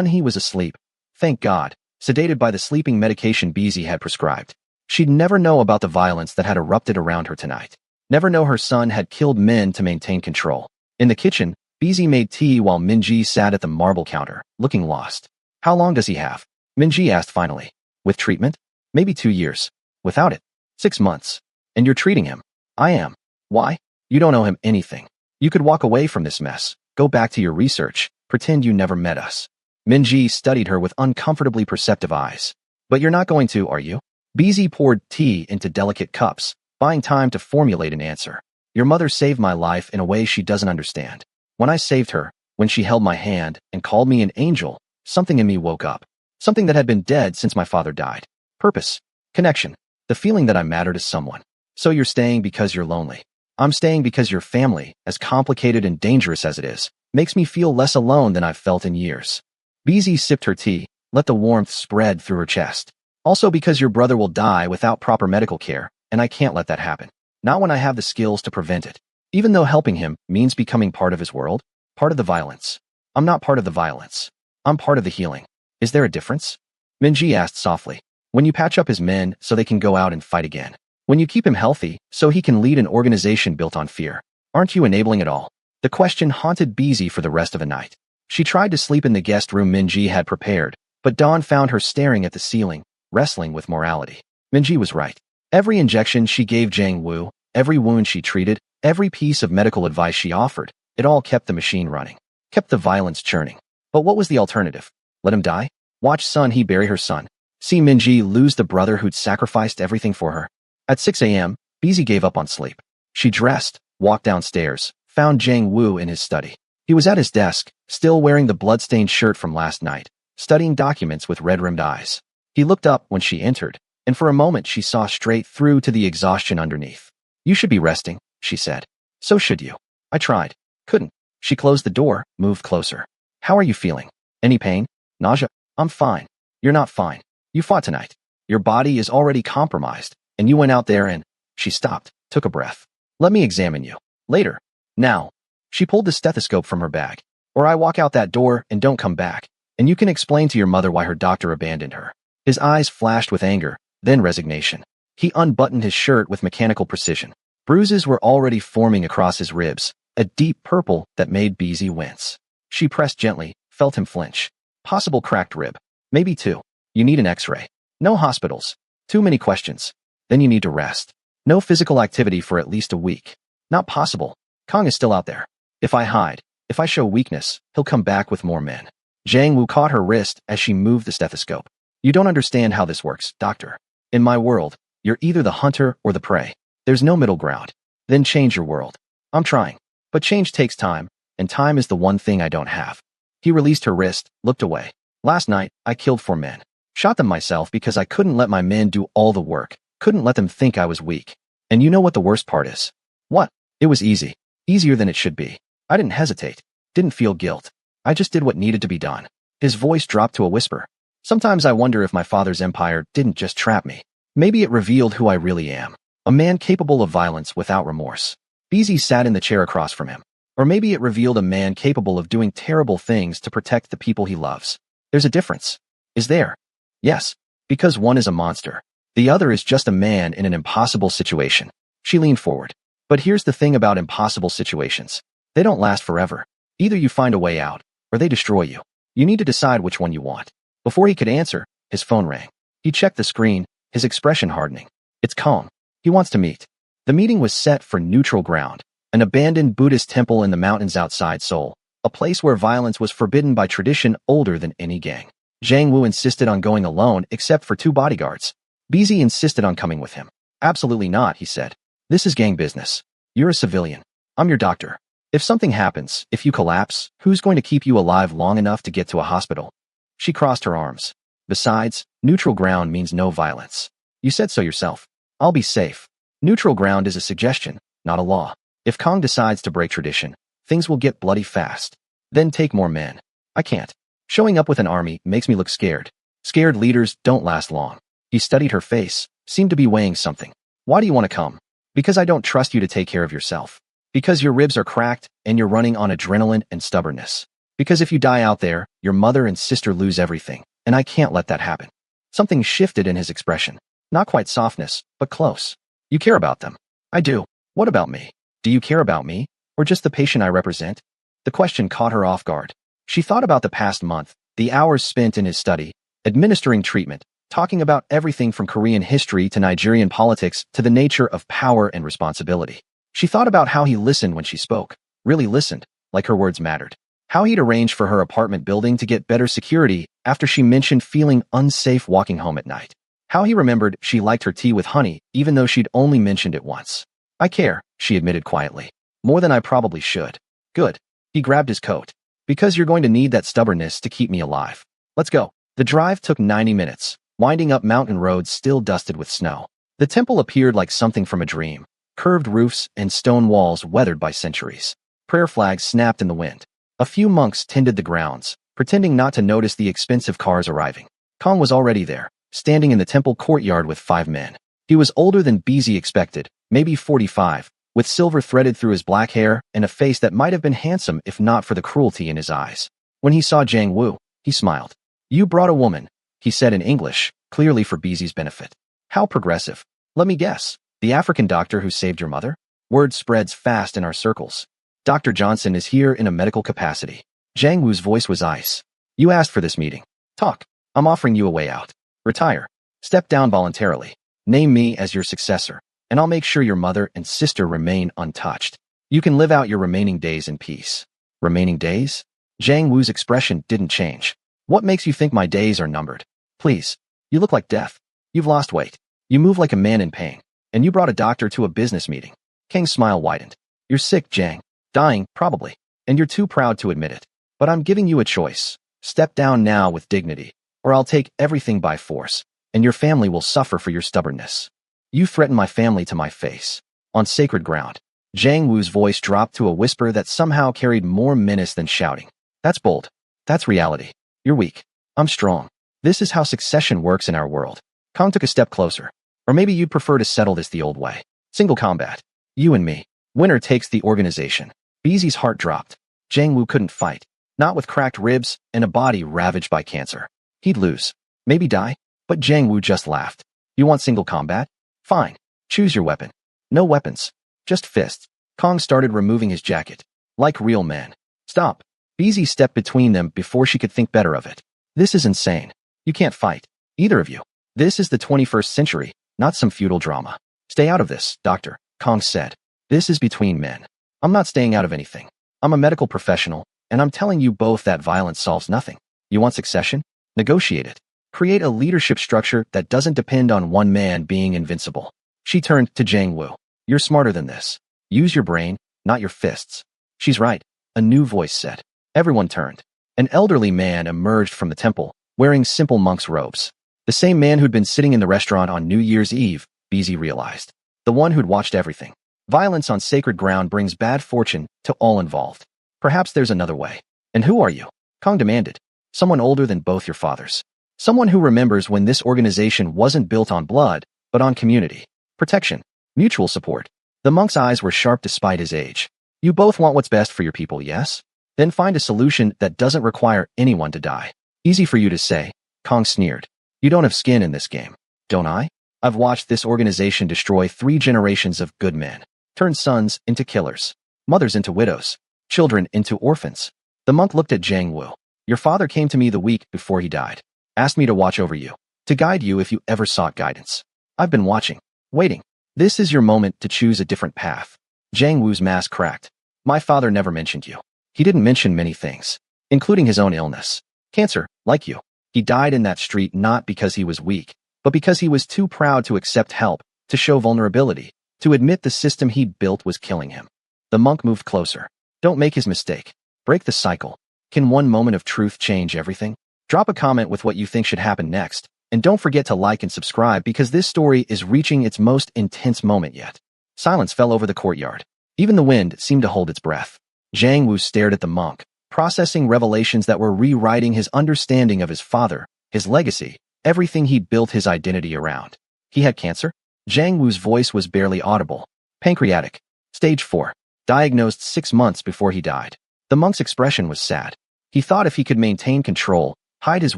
He was asleep. Thank God. Sedated by the sleeping medication BZ had prescribed. She'd never know about the violence that had erupted around her tonight. Never know her son had killed men to maintain control. In the kitchen, BZ made tea while Minji sat at the marble counter, looking lost. How long does he have? Minji asked finally. With treatment? Maybe 2 years. Without it? 6 months. And you're treating him? I am. Why? You don't owe him anything. You could walk away from this mess, go back to your research, pretend you never met us. Minji studied her with uncomfortably perceptive eyes. But you're not going to, are you? BZ poured tea into delicate cups, buying time to formulate an answer. Your mother saved my life in a way she doesn't understand. When I saved her, when she held my hand and called me an angel, something in me woke up. Something that had been dead since my father died. Purpose. Connection. The feeling that I matter to someone. So you're staying because you're lonely. I'm staying because your family, as complicated and dangerous as it is, makes me feel less alone than I've felt in years. BZ sipped her tea, let the warmth spread through her chest. Also because your brother will die without proper medical care, and I can't let that happen. Not when I have the skills to prevent it. Even though helping him means becoming part of his world, part of the violence. I'm not part of the violence. I'm part of the healing. Is there a difference? Minji asked softly. When you patch up his men so they can go out and fight again. When you keep him healthy so he can lead an organization built on fear. Aren't you enabling it all? The question haunted BZ for the rest of the night. She tried to sleep in the guest room Minji had prepared, but Dawn found her staring at the ceiling, wrestling with morality. Minji was right. Every injection she gave Jang Woo, every wound she treated, every piece of medical advice she offered, it all kept the machine running, kept the violence churning. But what was the alternative? Let him die? Watch He bury her son. See Minji lose the brother who'd sacrificed everything for her. At 6 a.m., BZ gave up on sleep. She dressed, walked downstairs, found Jang Woo in his study. He was at his desk, still wearing the blood-stained shirt from last night, studying documents with red-rimmed eyes. He looked up when she entered, and for a moment she saw straight through to the exhaustion underneath. You should be resting, she said. So should you. I tried. Couldn't. She closed the door, moved closer. How are you feeling? Any pain? Nausea? I'm fine. You're not fine. You fought tonight. Your body is already compromised, and you went out there and... She stopped, took a breath. Let me examine you. Later. Now. She pulled the stethoscope from her bag. Or I walk out that door and don't come back, and you can explain to your mother why her doctor abandoned her. His eyes flashed with anger, then resignation. He unbuttoned his shirt with mechanical precision. Bruises were already forming across his ribs, a deep purple that made BZ wince. She pressed gently, felt him flinch. Possible cracked rib. Maybe 2. You need an x-ray. No hospitals. Too many questions. Then you need to rest. No physical activity for at least a week. Not possible. Kong is still out there. If I hide, if I show weakness, he'll come back with more men. Jang Woo caught her wrist as she moved the stethoscope. You don't understand how this works, doctor. In my world, you're either the hunter or the prey. There's no middle ground. Then change your world. I'm trying. But change takes time, and time is the one thing I don't have. He released her wrist, looked away. Last night, I killed 4 men. Shot them myself because I couldn't let my men do all the work, couldn't let them think I was weak. And you know what the worst part is? What? It was easy. Easier than it should be. I didn't hesitate. Didn't feel guilt. I just did what needed to be done. His voice dropped to a whisper. Sometimes I wonder if my father's empire didn't just trap me. Maybe it revealed who I really am. A man capable of violence without remorse. BZ sat in the chair across from him. Or maybe it revealed a man capable of doing terrible things to protect the people he loves. There's a difference. Is there? Yes, because one is a monster. The other is just a man in an impossible situation. She leaned forward. But here's the thing about impossible situations. They don't last forever. Either you find a way out, or they destroy you. You need to decide which one you want. Before he could answer, his phone rang. He checked the screen, his expression hardening. It's Kong. He wants to meet. The meeting was set for neutral ground, an abandoned Buddhist temple in the mountains outside Seoul, a place where violence was forbidden by tradition older than any gang. Zhang Wu insisted on going alone except for 2 bodyguards. BZ insisted on coming with him. Absolutely not, he said. This is gang business. You're a civilian. I'm your doctor. If something happens, if you collapse, who's going to keep you alive long enough to get to a hospital? She crossed her arms. Besides, neutral ground means no violence. You said so yourself. I'll be safe. Neutral ground is a suggestion, not a law. If Kong decides to break tradition, things will get bloody fast. Then take more men. I can't. Showing up with an army makes me look scared. Scared leaders don't last long. He studied her face, seemed to be weighing something. Why do you want to come? Because I don't trust you to take care of yourself. Because your ribs are cracked and you're running on adrenaline and stubbornness. Because if you die out there, your mother and sister lose everything, and I can't let that happen. Something shifted in his expression. Not quite softness, but close. You care about them. I do. What about me? Do you care about me, or just the patient I represent? The question caught her off guard. She thought about the past month, the hours spent in his study, administering treatment, talking about everything from Korean history to Nigerian politics to the nature of power and responsibility. She thought about how he listened when she spoke, really listened, like her words mattered. How he'd arranged for her apartment building to get better security after she mentioned feeling unsafe walking home at night. How he remembered she liked her tea with honey, even though she'd only mentioned it once. I care, she admitted quietly. More than I probably should. Good. He grabbed his coat. Because you're going to need that stubbornness to keep me alive. Let's go. The drive took 90 minutes, winding up mountain roads still dusted with snow. The temple appeared like something from a dream. Curved roofs and stone walls weathered by centuries. Prayer flags snapped in the wind. A few monks tended the grounds, pretending not to notice the expensive cars arriving. Kong was already there, standing in the temple courtyard with 5 men. He was older than BZ expected, maybe 45, with silver threaded through his black hair and a face that might have been handsome if not for the cruelty in his eyes. When he saw Zhang Wu, he smiled. You brought a woman, he said in English, clearly for BZ's benefit. How progressive. Let me guess. The African doctor who saved your mother? Word spreads fast in our circles. Dr. Johnson is here in a medical capacity. Zhang Wu's voice was ice. You asked for this meeting. Talk. I'm offering you a way out. Retire. Step down voluntarily. Name me as your successor, and I'll make sure your mother and sister remain untouched. You can live out your remaining days in peace. Remaining days? Zhang Wu's expression didn't change. What makes you think my days are numbered? Please. You look like death. You've lost weight. You move like a man in pain. And you brought a doctor to a business meeting. Kang's smile widened. You're sick, Zhang. Dying, probably. And you're too proud to admit it. But I'm giving you a choice. Step down now with dignity, or I'll take everything by force, and your family will suffer for your stubbornness. You threaten my family to my face. On sacred ground. Zhang Wu's voice dropped to a whisper that somehow carried more menace than shouting. That's bold. That's reality. You're weak. I'm strong. This is how succession works in our world. Kong took a step closer. Or maybe you'd prefer to settle this the old way. Single combat. You and me. Winner takes the organization. BZ's heart dropped. Zhang Wu couldn't fight. Not with cracked ribs and a body ravaged by cancer. He'd lose. Maybe die. But Zhang Wu just laughed. You want single combat? Fine. Choose your weapon. No weapons. Just fists. Kong started removing his jacket. Like real men. Stop. BZ stepped between them before she could think better of it. This is insane. You can't fight. Either of you. This is the 21st century, not some feudal drama. Stay out of this, doctor, Kong said. This is between men. I'm not staying out of anything. I'm a medical professional, and I'm telling you both that violence solves nothing. You want succession? Negotiate it. Create a leadership structure that doesn't depend on one man being invincible. She turned to Zhang Wu. You're smarter than this. Use your brain, not your fists. She's right, a new voice said. Everyone turned. An elderly man emerged from the temple, wearing simple monk's robes. The same man who'd been sitting in the restaurant on New Year's Eve, BZ realized. The one who'd watched everything. Violence on sacred ground brings bad fortune to all involved. Perhaps there's another way. And who are you? Kong demanded. Someone older than both your fathers. Someone who remembers when this organization wasn't built on blood, but on community. Protection. Mutual support. The monk's eyes were sharp despite his age. You both want what's best for your people, yes? Then find a solution that doesn't require anyone to die. Easy for you to say, Kong sneered. You don't have skin in this game, don't I? I've watched this organization destroy 3 generations of good men, turn sons into killers, mothers into widows, children into orphans. The monk looked at Jiang Wu. Your father came to me the week before he died, asked me to watch over you, to guide you if you ever sought guidance. I've been watching, waiting. This is your moment to choose a different path. Jiang Wu's mask cracked. My father never mentioned you. He didn't mention many things, including his own illness. Cancer, like you. He died in that street not because he was weak, but because he was too proud to accept help, to show vulnerability, to admit the system he'd built was killing him. The monk moved closer. Don't make his mistake. Break the cycle. Can one moment of truth change everything? Drop a comment with what you think should happen next, and don't forget to like and subscribe because this story is reaching its most intense moment yet. Silence fell over the courtyard. Even the wind seemed to hold its breath. Jiang Wu stared at the monk, processing revelations that were rewriting his understanding of his father, his legacy, everything he'd built his identity around. He had cancer? Jiang Wu's voice was barely audible. Pancreatic. Stage 4. Diagnosed 6 months before he died. The monk's expression was sad. He thought if he could maintain control, hide his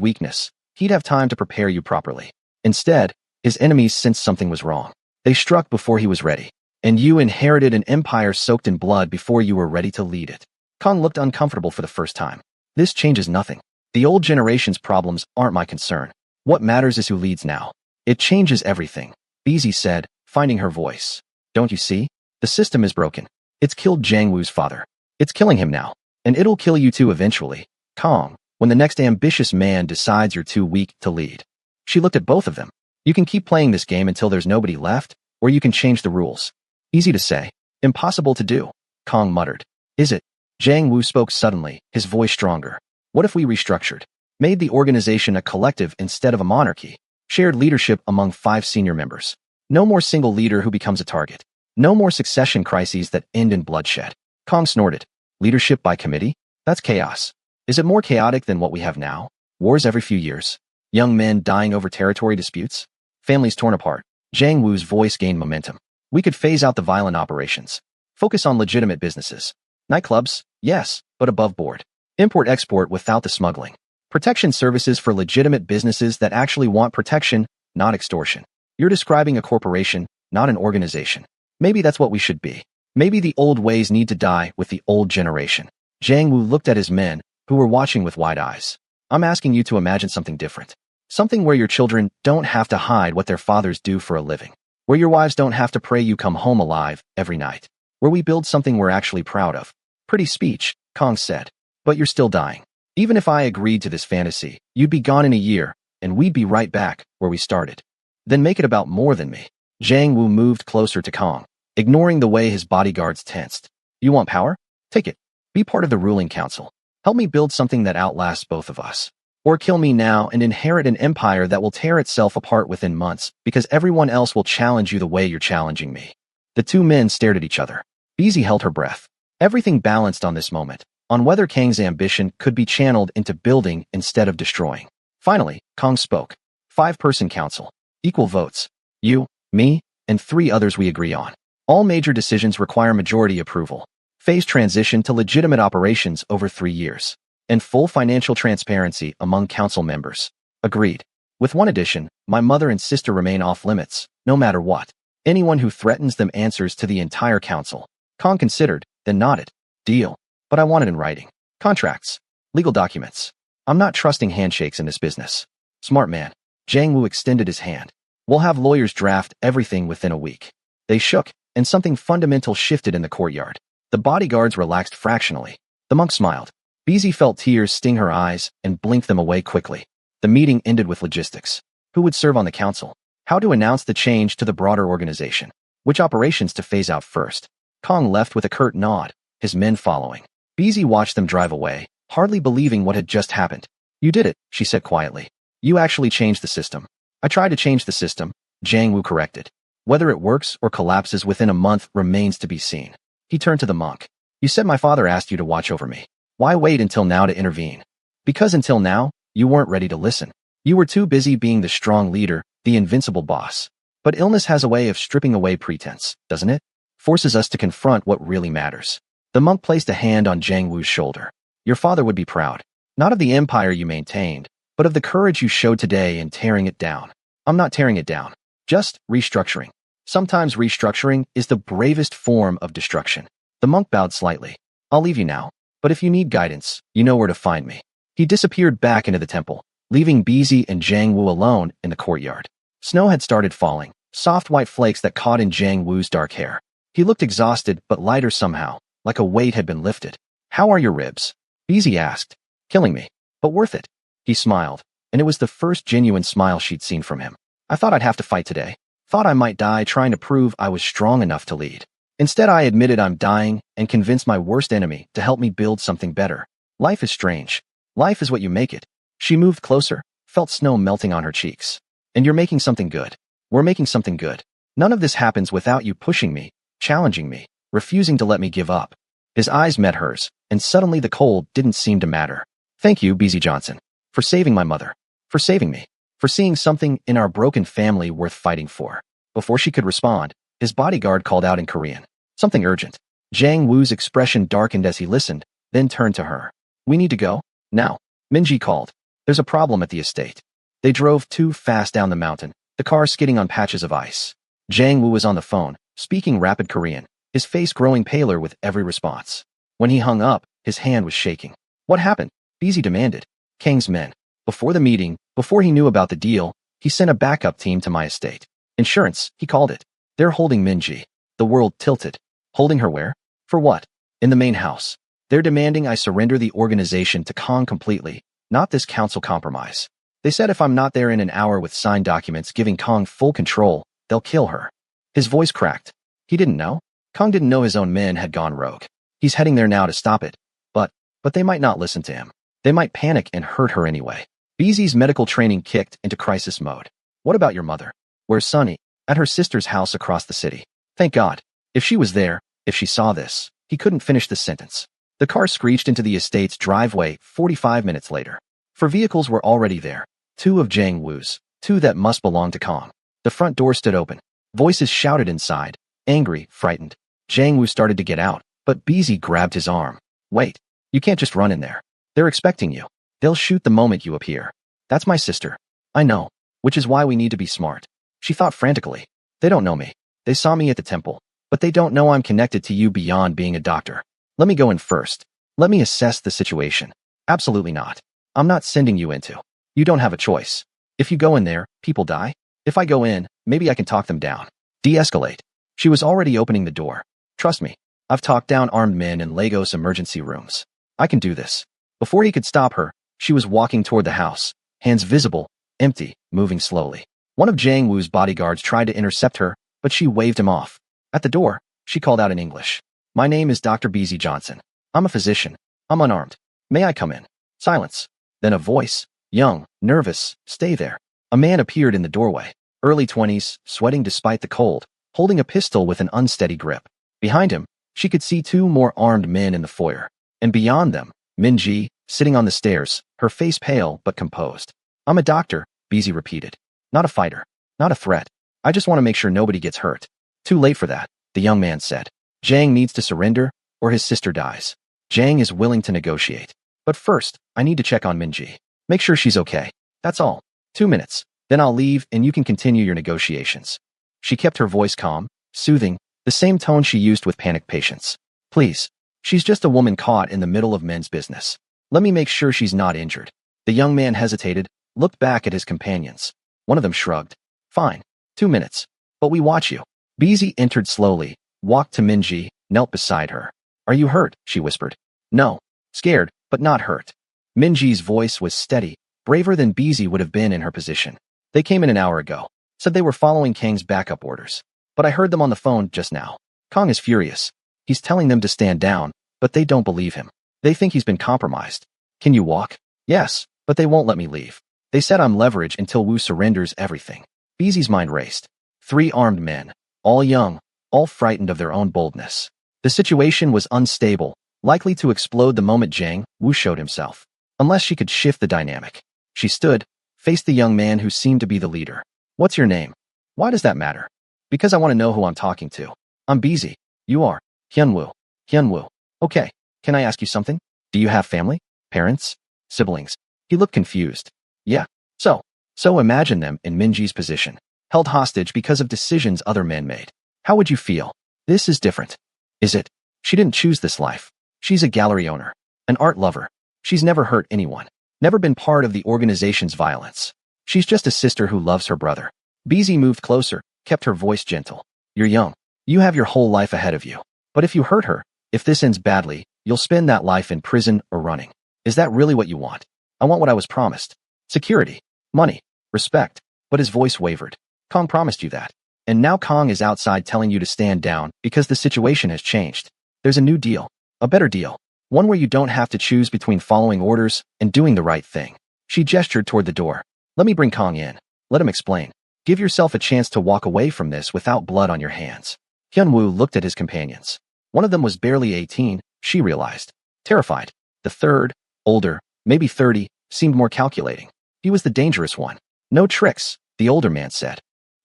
weakness, he'd have time to prepare you properly. Instead, his enemies sensed something was wrong. They struck before he was ready. And you inherited an empire soaked in blood before you were ready to lead it. Kong looked uncomfortable for the first time. This changes nothing. The old generation's problems aren't my concern. What matters is who leads now. It changes everything, Beezy said, finding her voice. Don't you see? The system is broken. It's killed Jiang Wu's father. It's killing him now. And it'll kill you too eventually, Kong, when the next ambitious man decides you're too weak to lead. She looked at both of them. You can keep playing this game until there's nobody left, or you can change the rules. Easy to say, impossible to do, Kong muttered. Is it? Jiang Wu spoke suddenly, his voice stronger. What if we restructured? Made the organization a collective instead of a monarchy? Shared leadership among 5 senior members. No more single leader who becomes a target. No more succession crises that end in bloodshed. Kong snorted. Leadership by committee? That's chaos. Is it more chaotic than what we have now? Wars every few years? Young men dying over territory disputes? Families torn apart? Jiang Wu's voice gained momentum. We could phase out the violent operations. Focus on legitimate businesses. Nightclubs? Yes, but above board. Import-export without the smuggling. Protection services for legitimate businesses that actually want protection, not extortion. You're describing a corporation, not an organization. Maybe that's what we should be. Maybe the old ways need to die with the old generation. Jiang Wu looked at his men, who were watching with wide eyes. I'm asking you to imagine something different. Something where your children don't have to hide what their fathers do for a living. Where your wives don't have to pray you come home alive every night. Where we build something we're actually proud of. Pretty speech, Kong said. But you're still dying. Even if I agreed to this fantasy, you'd be gone in a year, and we'd be right back where we started. Then make it about more than me. Jiang Wu moved closer to Kong, ignoring the way his bodyguards tensed. You want power? Take it. Be part of the ruling council. Help me build something that outlasts both of us. Or kill me now and inherit an empire that will tear itself apart within months because everyone else will challenge you the way you're challenging me. The 2 men stared at each other. Beezy held her breath. Everything balanced on this moment, on whether Kang's ambition could be channeled into building instead of destroying. Finally, Kong spoke. 5-person council. Equal votes. You, me, and 3 others we agree on. All major decisions require majority approval. Phase transition to legitimate operations over 3 years. And full financial transparency among council members. Agreed. With one addition, my mother and sister remain off limits, no matter what. Anyone who threatens them answers to the entire council. Kong considered, then nodded. Deal. But I want it in writing. Contracts. Legal documents. I'm not trusting handshakes in this business. Smart man. Jiang Wu extended his hand. We'll have lawyers draft everything within a week. They shook, and something fundamental shifted in the courtyard. The bodyguards relaxed fractionally. The monk smiled. Beezy felt tears sting her eyes and blinked them away quickly. The meeting ended with logistics. Who would serve on the council? How to announce the change to the broader organization? Which operations to phase out first? Kong left with a curt nod, his men following. Beezy watched them drive away, hardly believing what had just happened. You did it, she said quietly. You actually changed the system. I tried to change the system, Jiang Wu corrected. Whether it works or collapses within a month remains to be seen. He turned to the monk. You said my father asked you to watch over me. Why wait until now to intervene? Because until now, you weren't ready to listen. You were too busy being the strong leader, the invincible boss. But illness has a way of stripping away pretense, doesn't it? Forces us to confront what really matters. The monk placed a hand on Jiang Wu's shoulder. Your father would be proud, not of the empire you maintained, but of the courage you showed today in tearing it down. I'm not tearing it down, just restructuring. Sometimes restructuring is the bravest form of destruction. The monk bowed slightly. I'll leave you now, but if you need guidance, you know where to find me. He disappeared back into the temple, leaving Bizi and Jiang Wu alone in the courtyard. Snow had started falling, soft white flakes that caught in Jiang Wu's dark hair. He looked exhausted but lighter somehow, like a weight had been lifted. How are your ribs? Bizi asked. Killing me, but worth it. He smiled, and it was the first genuine smile she'd seen from him. I thought I'd have to fight today. Thought I might die trying to prove I was strong enough to lead. Instead, I admitted I'm dying and convinced my worst enemy to help me build something better. Life is strange. Life is what you make it. She moved closer, felt snow melting on her cheeks. And you're making something good. We're making something good. None of this happens without you pushing me, challenging me, refusing to let me give up. His eyes met hers, and suddenly the cold didn't seem to matter. Thank you, Bizi Johnson, for saving my mother, for saving me, for seeing something in our broken family worth fighting for. Before she could respond, his bodyguard called out in Korean. Something urgent. Jiang Wu's expression darkened as he listened, then turned to her. We need to go, now. Minji called. There's a problem at the estate. They drove too fast down the mountain, the car skidding on patches of ice. Jiang Wu was on the phone, speaking rapid Korean, his face growing paler with every response. When he hung up, his hand was shaking. What happened? Bizi demanded. Kang's men. Before the meeting, before he knew about the deal, he sent a backup team to my estate. Insurance, he called it. They're holding Minji. The world tilted. Holding her where? For what? In the main house. They're demanding I surrender the organization to Kang completely, not this council compromise. They said if I'm not there in an hour with signed documents giving Kang full control, they'll kill her. His voice cracked. He didn't know. Kang didn't know his own men had gone rogue. He's heading there now to stop it. But they might not listen to him. They might panic and hurt her anyway. Bizi's medical training kicked into crisis mode. What about your mother? Where's Sunny? At her sister's house across the city. Thank God. If she was there, if she saw this, he couldn't finish the sentence. The car screeched into the estate's driveway 45 minutes later. For vehicles were already there. Two of Jiang Wu's, two that must belong to Kang. The front door stood open. Voices shouted inside, angry, frightened. Jiang Wu started to get out, but Bizi grabbed his arm. Wait, you can't just run in there. They're expecting you. They'll shoot the moment you appear. That's my sister. I know, which is why we need to be smart. She thought frantically. They don't know me. They saw me at the temple, but they don't know I'm connected to you beyond being a doctor. Let me go in first. Let me assess the situation. Absolutely not. I'm not sending you into. You don't have a choice. If you go in there, people die. If I go in, maybe I can talk them down. De-escalate. She was already opening the door. Trust me. I've talked down armed men in Lagos emergency rooms. I can do this. Before he could stop her, she was walking toward the house, hands visible, empty, moving slowly. One of Jiang Wu's bodyguards tried to intercept her, but she waved him off. At the door, she called out in English. My name is Dr. Bizi Johnson. I'm a physician. I'm unarmed. May I come in? Silence. Then a voice, young, nervous, stay there. A man appeared in the doorway, early 20s, sweating despite the cold, holding a pistol with an unsteady grip. Behind him, she could see two more armed men in the foyer. And beyond them, Minji, sitting on the stairs, her face pale but composed. I'm a doctor, Bizi repeated. Not a fighter. Not a threat. I just want to make sure nobody gets hurt. Too late for that, the young man said. Jiang needs to surrender, or his sister dies. Jiang is willing to negotiate. But first, I need to check on Minji. Make sure she's okay. That's all. 2 minutes. Then I'll leave and you can continue your negotiations. She kept her voice calm, soothing, the same tone she used with panicked patients. Please. She's just a woman caught in the middle of men's business. Let me make sure she's not injured. The young man hesitated, looked back at his companions. One of them shrugged. Fine. 2 minutes. But we watch you. Bizi entered slowly, walked to Minji, knelt beside her. Are you hurt? She whispered. No. Scared, but not hurt. Minji's voice was steady, braver than Bizi would have been in her position. They came in an hour ago. Said they were following Kang's backup orders. But I heard them on the phone just now. Kang is furious. He's telling them to stand down, but they don't believe him. They think he's been compromised. Can you walk? Yes, but they won't let me leave. They said I'm leverage until Wu surrenders everything. Bizi's mind raced. 3 armed men, all young, all frightened of their own boldness. The situation was unstable, likely to explode the moment Jiang Wu showed himself. Unless she could shift the dynamic. She stood, faced the young man who seemed to be the leader. What's your name? Why does that matter? Because I want to know who I'm talking to. I'm Bizi. You are. Hyunwoo. Hyunwoo. Okay, can I ask you something? Do you have family? Parents? Siblings? He looked confused. Yeah. So, so imagine them in Minji's position, held hostage because of decisions other men made. How would you feel? This is different. Is it? She didn't choose this life. She's a gallery owner, an art lover. She's never hurt anyone, never been part of the organization's violence. She's just a sister who loves her brother. BZ moved closer, kept her voice gentle. You're young. You have your whole life ahead of you. But if you hurt her, if this ends badly, you'll spend that life in prison or running. Is that really what you want? I want what I was promised. Security, money, respect. But his voice wavered. Kong promised you that. And now Kong is outside telling you to stand down because the situation has changed. There's a new deal. A better deal. One where you don't have to choose between following orders and doing the right thing. She gestured toward the door. Let me bring Kong in. Let him explain. Give yourself a chance to walk away from this without blood on your hands. Hyunwoo looked at his companions. One of them was barely 18, she realized. Terrified. The third, older, maybe 30, seemed more calculating. He was the dangerous one. No tricks, the older man said.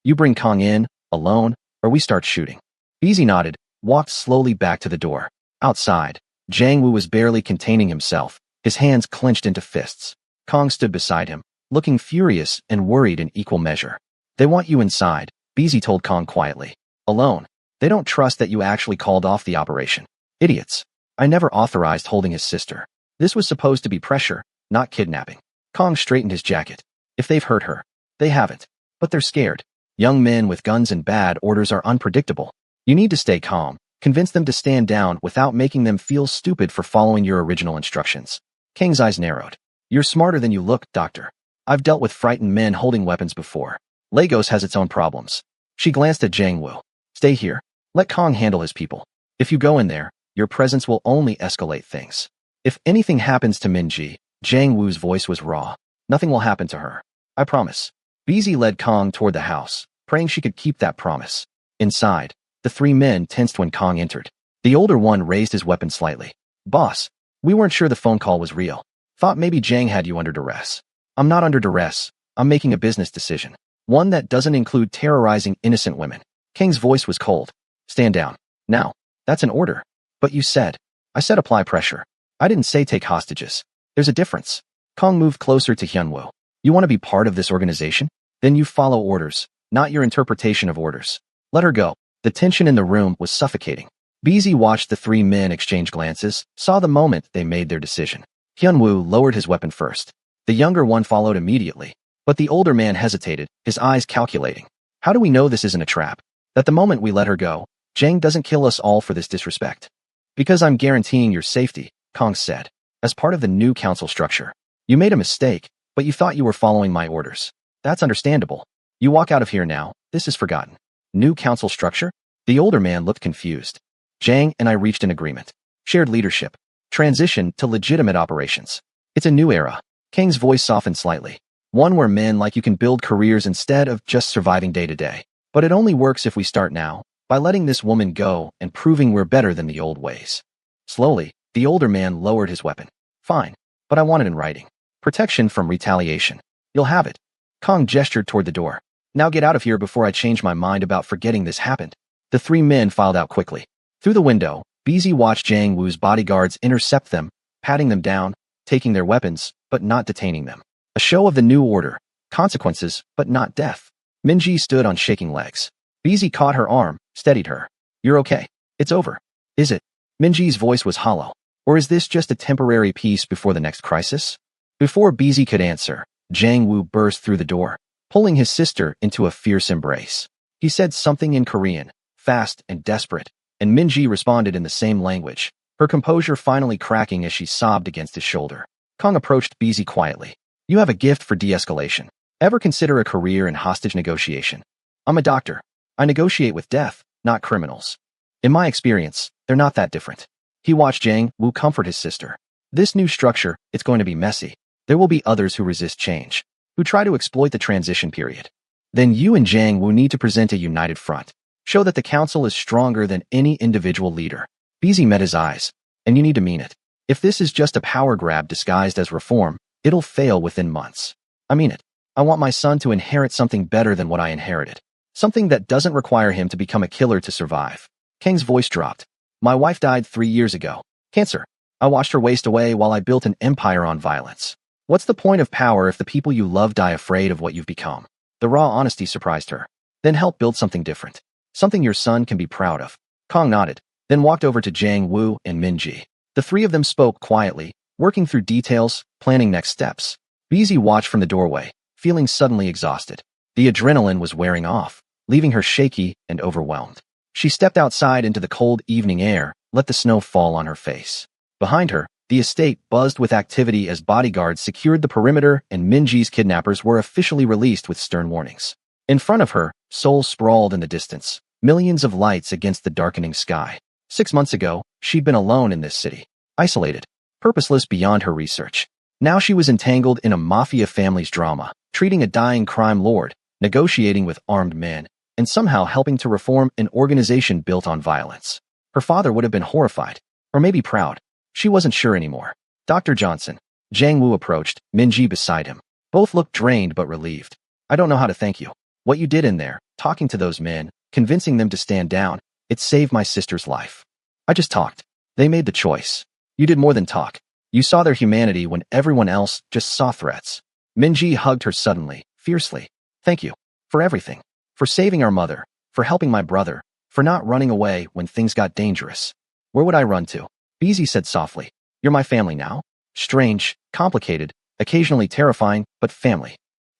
You bring Kong in, alone, or we start shooting. BZ nodded, walked slowly back to the door. Outside, Jang Woo was barely containing himself, his hands clenched into fists. Kong stood beside him, looking furious and worried in equal measure. They want you inside, BZ told Kong quietly. Alone. They don't trust that you actually called off the operation. Idiots. I never authorized holding his sister. This was supposed to be pressure, not kidnapping. Kong straightened his jacket. If they've hurt her, they haven't. But they're scared. Young men with guns and bad orders are unpredictable. You need to stay calm, convince them to stand down without making them feel stupid for following your original instructions. Kang's eyes narrowed. You're smarter than you look, Doctor. I've dealt with frightened men holding weapons before. Lagos has its own problems. She glanced at Jang Woo. Stay here. Let Kong handle his people. If you go in there, your presence will only escalate things. If anything happens to Minji, Jang Woo's voice was raw. Nothing will happen to her. I promise. BZ led Kong toward the house, praying she could keep that promise. Inside, the three men tensed when Kong entered. The older one raised his weapon slightly. Boss, we weren't sure the phone call was real. Thought maybe Jang had you under duress. I'm not under duress. I'm making a business decision. One that doesn't include terrorizing innocent women. Kang's voice was cold. Stand down. Now. That's an order. But you said. I said apply pressure. I didn't say take hostages. There's a difference. Kong moved closer to Hyunwoo. You want to be part of this organization? Then you follow orders, not your interpretation of orders. Let her go. The tension in the room was suffocating. BZ watched the three men exchange glances, saw the moment they made their decision. Hyunwoo lowered his weapon first. The younger one followed immediately. But the older man hesitated, his eyes calculating. How do we know this isn't a trap? That the moment we let her go, Jang doesn't kill us all for this disrespect. Because I'm guaranteeing your safety, Kong said. As part of the new council structure. You made a mistake, but you thought you were following my orders. That's understandable. You walk out of here now, this is forgotten. New council structure? The older man looked confused. Jang and I reached an agreement. Shared leadership. Transition to legitimate operations. It's a new era. Kang's voice softened slightly. One where men like you can build careers instead of just surviving day to day. But it only works if we start now, by letting this woman go and proving we're better than the old ways. Slowly, the older man lowered his weapon. Fine, but I want it in writing. Protection from retaliation. You'll have it. Kong gestured toward the door. Now get out of here before I change my mind about forgetting this happened. The three men filed out quickly. Through the window, BZ watched Jang Woo's bodyguards intercept them, patting them down, taking their weapons, but not detaining them. A show of the new order. Consequences, but not death. Minji stood on shaking legs. BZ caught her arm, steadied her. You're okay. It's over. Is it? Minji's voice was hollow. Or is this just a temporary peace before the next crisis? Before BZ could answer, Jang Woo burst through the door, pulling his sister into a fierce embrace. He said something in Korean, fast and desperate, and Minji responded in the same language, her composure finally cracking as she sobbed against his shoulder. Kong approached BZ quietly. You have a gift for de-escalation. Ever consider a career in hostage negotiation? I'm a doctor. I negotiate with death, not criminals. In my experience, they're not that different. He watched Jang Woo comfort his sister. This new structure, it's going to be messy. There will be others who resist change, who try to exploit the transition period. Then you and Jang Woo need to present a united front. Show that the council is stronger than any individual leader. BZ met his eyes. And you need to mean it. If this is just a power grab disguised as reform, it'll fail within months. I mean it. I want my son to inherit something better than what I inherited. Something that doesn't require him to become a killer to survive. Kang's voice dropped. My wife died 3 years ago. Cancer. I watched her waste away while I built an empire on violence. What's the point of power if the people you love die afraid of what you've become? The raw honesty surprised her. Then help build something different. Something your son can be proud of. Kong nodded, then walked over to Jiang Wu and Minji. The three of them spoke quietly, working through details, planning next steps. Bizi watched from the doorway, feeling suddenly exhausted. The adrenaline was wearing off, leaving her shaky and overwhelmed. She stepped outside into the cold evening air, let the snow fall on her face. Behind her, the estate buzzed with activity as bodyguards secured the perimeter and Minji's kidnappers were officially released with stern warnings. In front of her, Seoul sprawled in the distance, millions of lights against the darkening sky. 6 months ago, she'd been alone in this city, isolated, purposeless beyond her research. Now she was entangled in a mafia family's drama, treating a dying crime lord, negotiating with armed men, and somehow helping to reform an organization built on violence. Her father would have been horrified, or maybe proud. She wasn't sure anymore. Dr. Johnson. Jiang Wu approached, Minji beside him. Both looked drained but relieved. I don't know how to thank you. What you did in there, talking to those men, convincing them to stand down, it saved my sister's life. I just talked. They made the choice. You did more than talk. You saw their humanity when everyone else just saw threats. Minji hugged her suddenly, fiercely. Thank you. For everything. For saving our mother. For helping my brother. For not running away when things got dangerous. Where would I run to? Bizi said softly. You're my family now. Strange, complicated, occasionally terrifying, but family.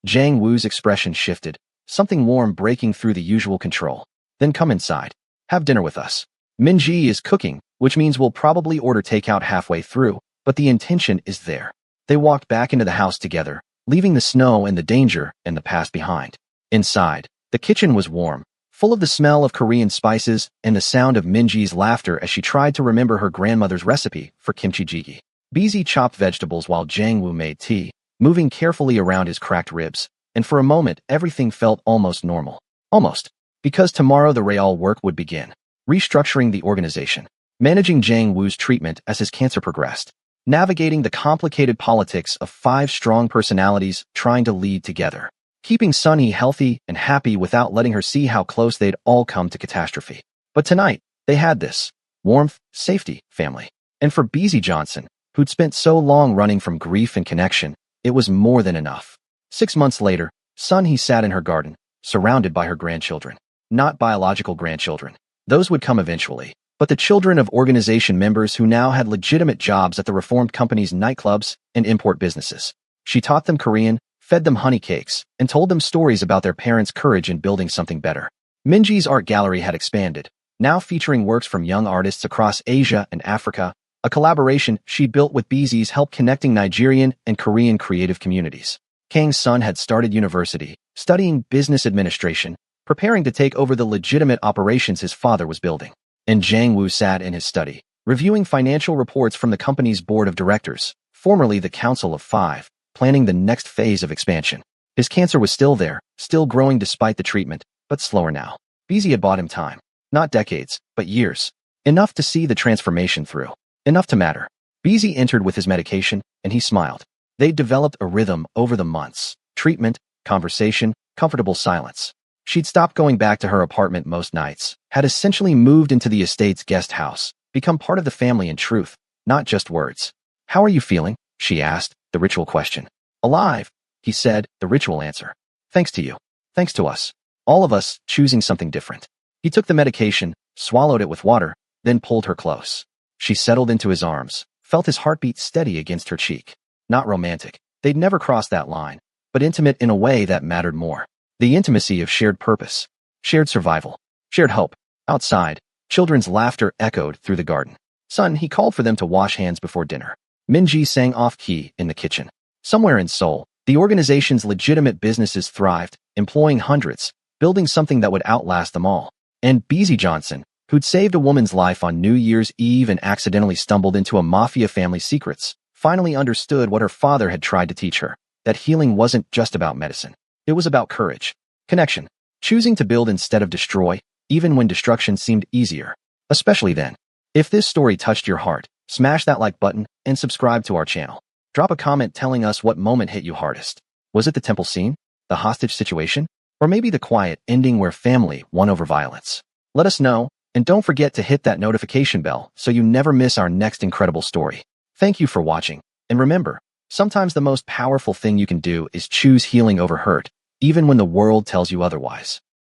Jiang Wu's expression shifted, something warm breaking through the usual control. Then come inside. Have dinner with us. Minji is cooking, which means we'll probably order takeout halfway through, but the intention is there. They walked back into the house together, leaving the snow and the danger and the past behind. Inside, the kitchen was warm, full of the smell of Korean spices and the sound of Minji's laughter as she tried to remember her grandmother's recipe for kimchi jjigae. Bizi chopped vegetables while Jiang Wu made tea, moving carefully around his cracked ribs, and for a moment everything felt almost normal. Almost. Because tomorrow the real work would begin. Restructuring the organization. Managing Jiang Wu's treatment as his cancer progressed. Navigating the complicated politics of 5 strong personalities trying to lead together. Keeping Sunny healthy and happy without letting her see how close they'd all come to catastrophe. But tonight, they had this. Warmth, safety, family. And for Bizi Johnson, who'd spent so long running from grief and connection, it was more than enough. 6 months later, Sunny sat in her garden, surrounded by her grandchildren. Not biological grandchildren. Those would come eventually. But the children of organization members who now had legitimate jobs at the reformed company's nightclubs and import businesses. She taught them Korean, fed them honey cakes, and told them stories about their parents' courage in building something better. Minji's art gallery had expanded, now featuring works from young artists across Asia and Africa, a collaboration she built with Bizi's help connecting Nigerian and Korean creative communities. Kang's son had started university, studying business administration, preparing to take over the legitimate operations his father was building. And Jiang Wu sat in his study, reviewing financial reports from the company's board of directors, formerly the Council of Five, planning the next phase of expansion. His cancer was still there, still growing despite the treatment, but slower now. Bizi had bought him time. Not decades, but years. Enough to see the transformation through. Enough to matter. Bizi entered with his medication, and he smiled. They'd developed a rhythm over the months. Treatment, conversation, comfortable silence. She'd stopped going back to her apartment most nights, had essentially moved into the estate's guest house, become part of the family in truth, not just words. How are you feeling? She asked, the ritual question. Alive, he said, the ritual answer. Thanks to you. Thanks to us. All of us choosing something different. He took the medication, swallowed it with water, then pulled her close. She settled into his arms, felt his heartbeat steady against her cheek. Not romantic. They'd never crossed that line, but intimate in a way that mattered more. The intimacy of shared purpose, shared survival, shared hope. Outside, children's laughter echoed through the garden. Son, he called for them to wash hands before dinner. Minji sang off-key in the kitchen. Somewhere in Seoul, the organization's legitimate businesses thrived, employing hundreds, building something that would outlast them all. And Bizi Johnson, who'd saved a woman's life on New Year's Eve and accidentally stumbled into a mafia family's secrets, finally understood what her father had tried to teach her, that healing wasn't just about medicine. It was about courage, connection, choosing to build instead of destroy, even when destruction seemed easier. Especially then. If this story touched your heart, smash that like button and subscribe to our channel. Drop a comment telling us what moment hit you hardest. Was it the temple scene? The hostage situation? Or maybe the quiet ending where family won over violence? Let us know, and And don't forget to hit that notification bell so you never miss our next incredible story. Thank you for watching. And remember, sometimes the most powerful thing you can do is choose healing over hurt, even when the world tells you otherwise.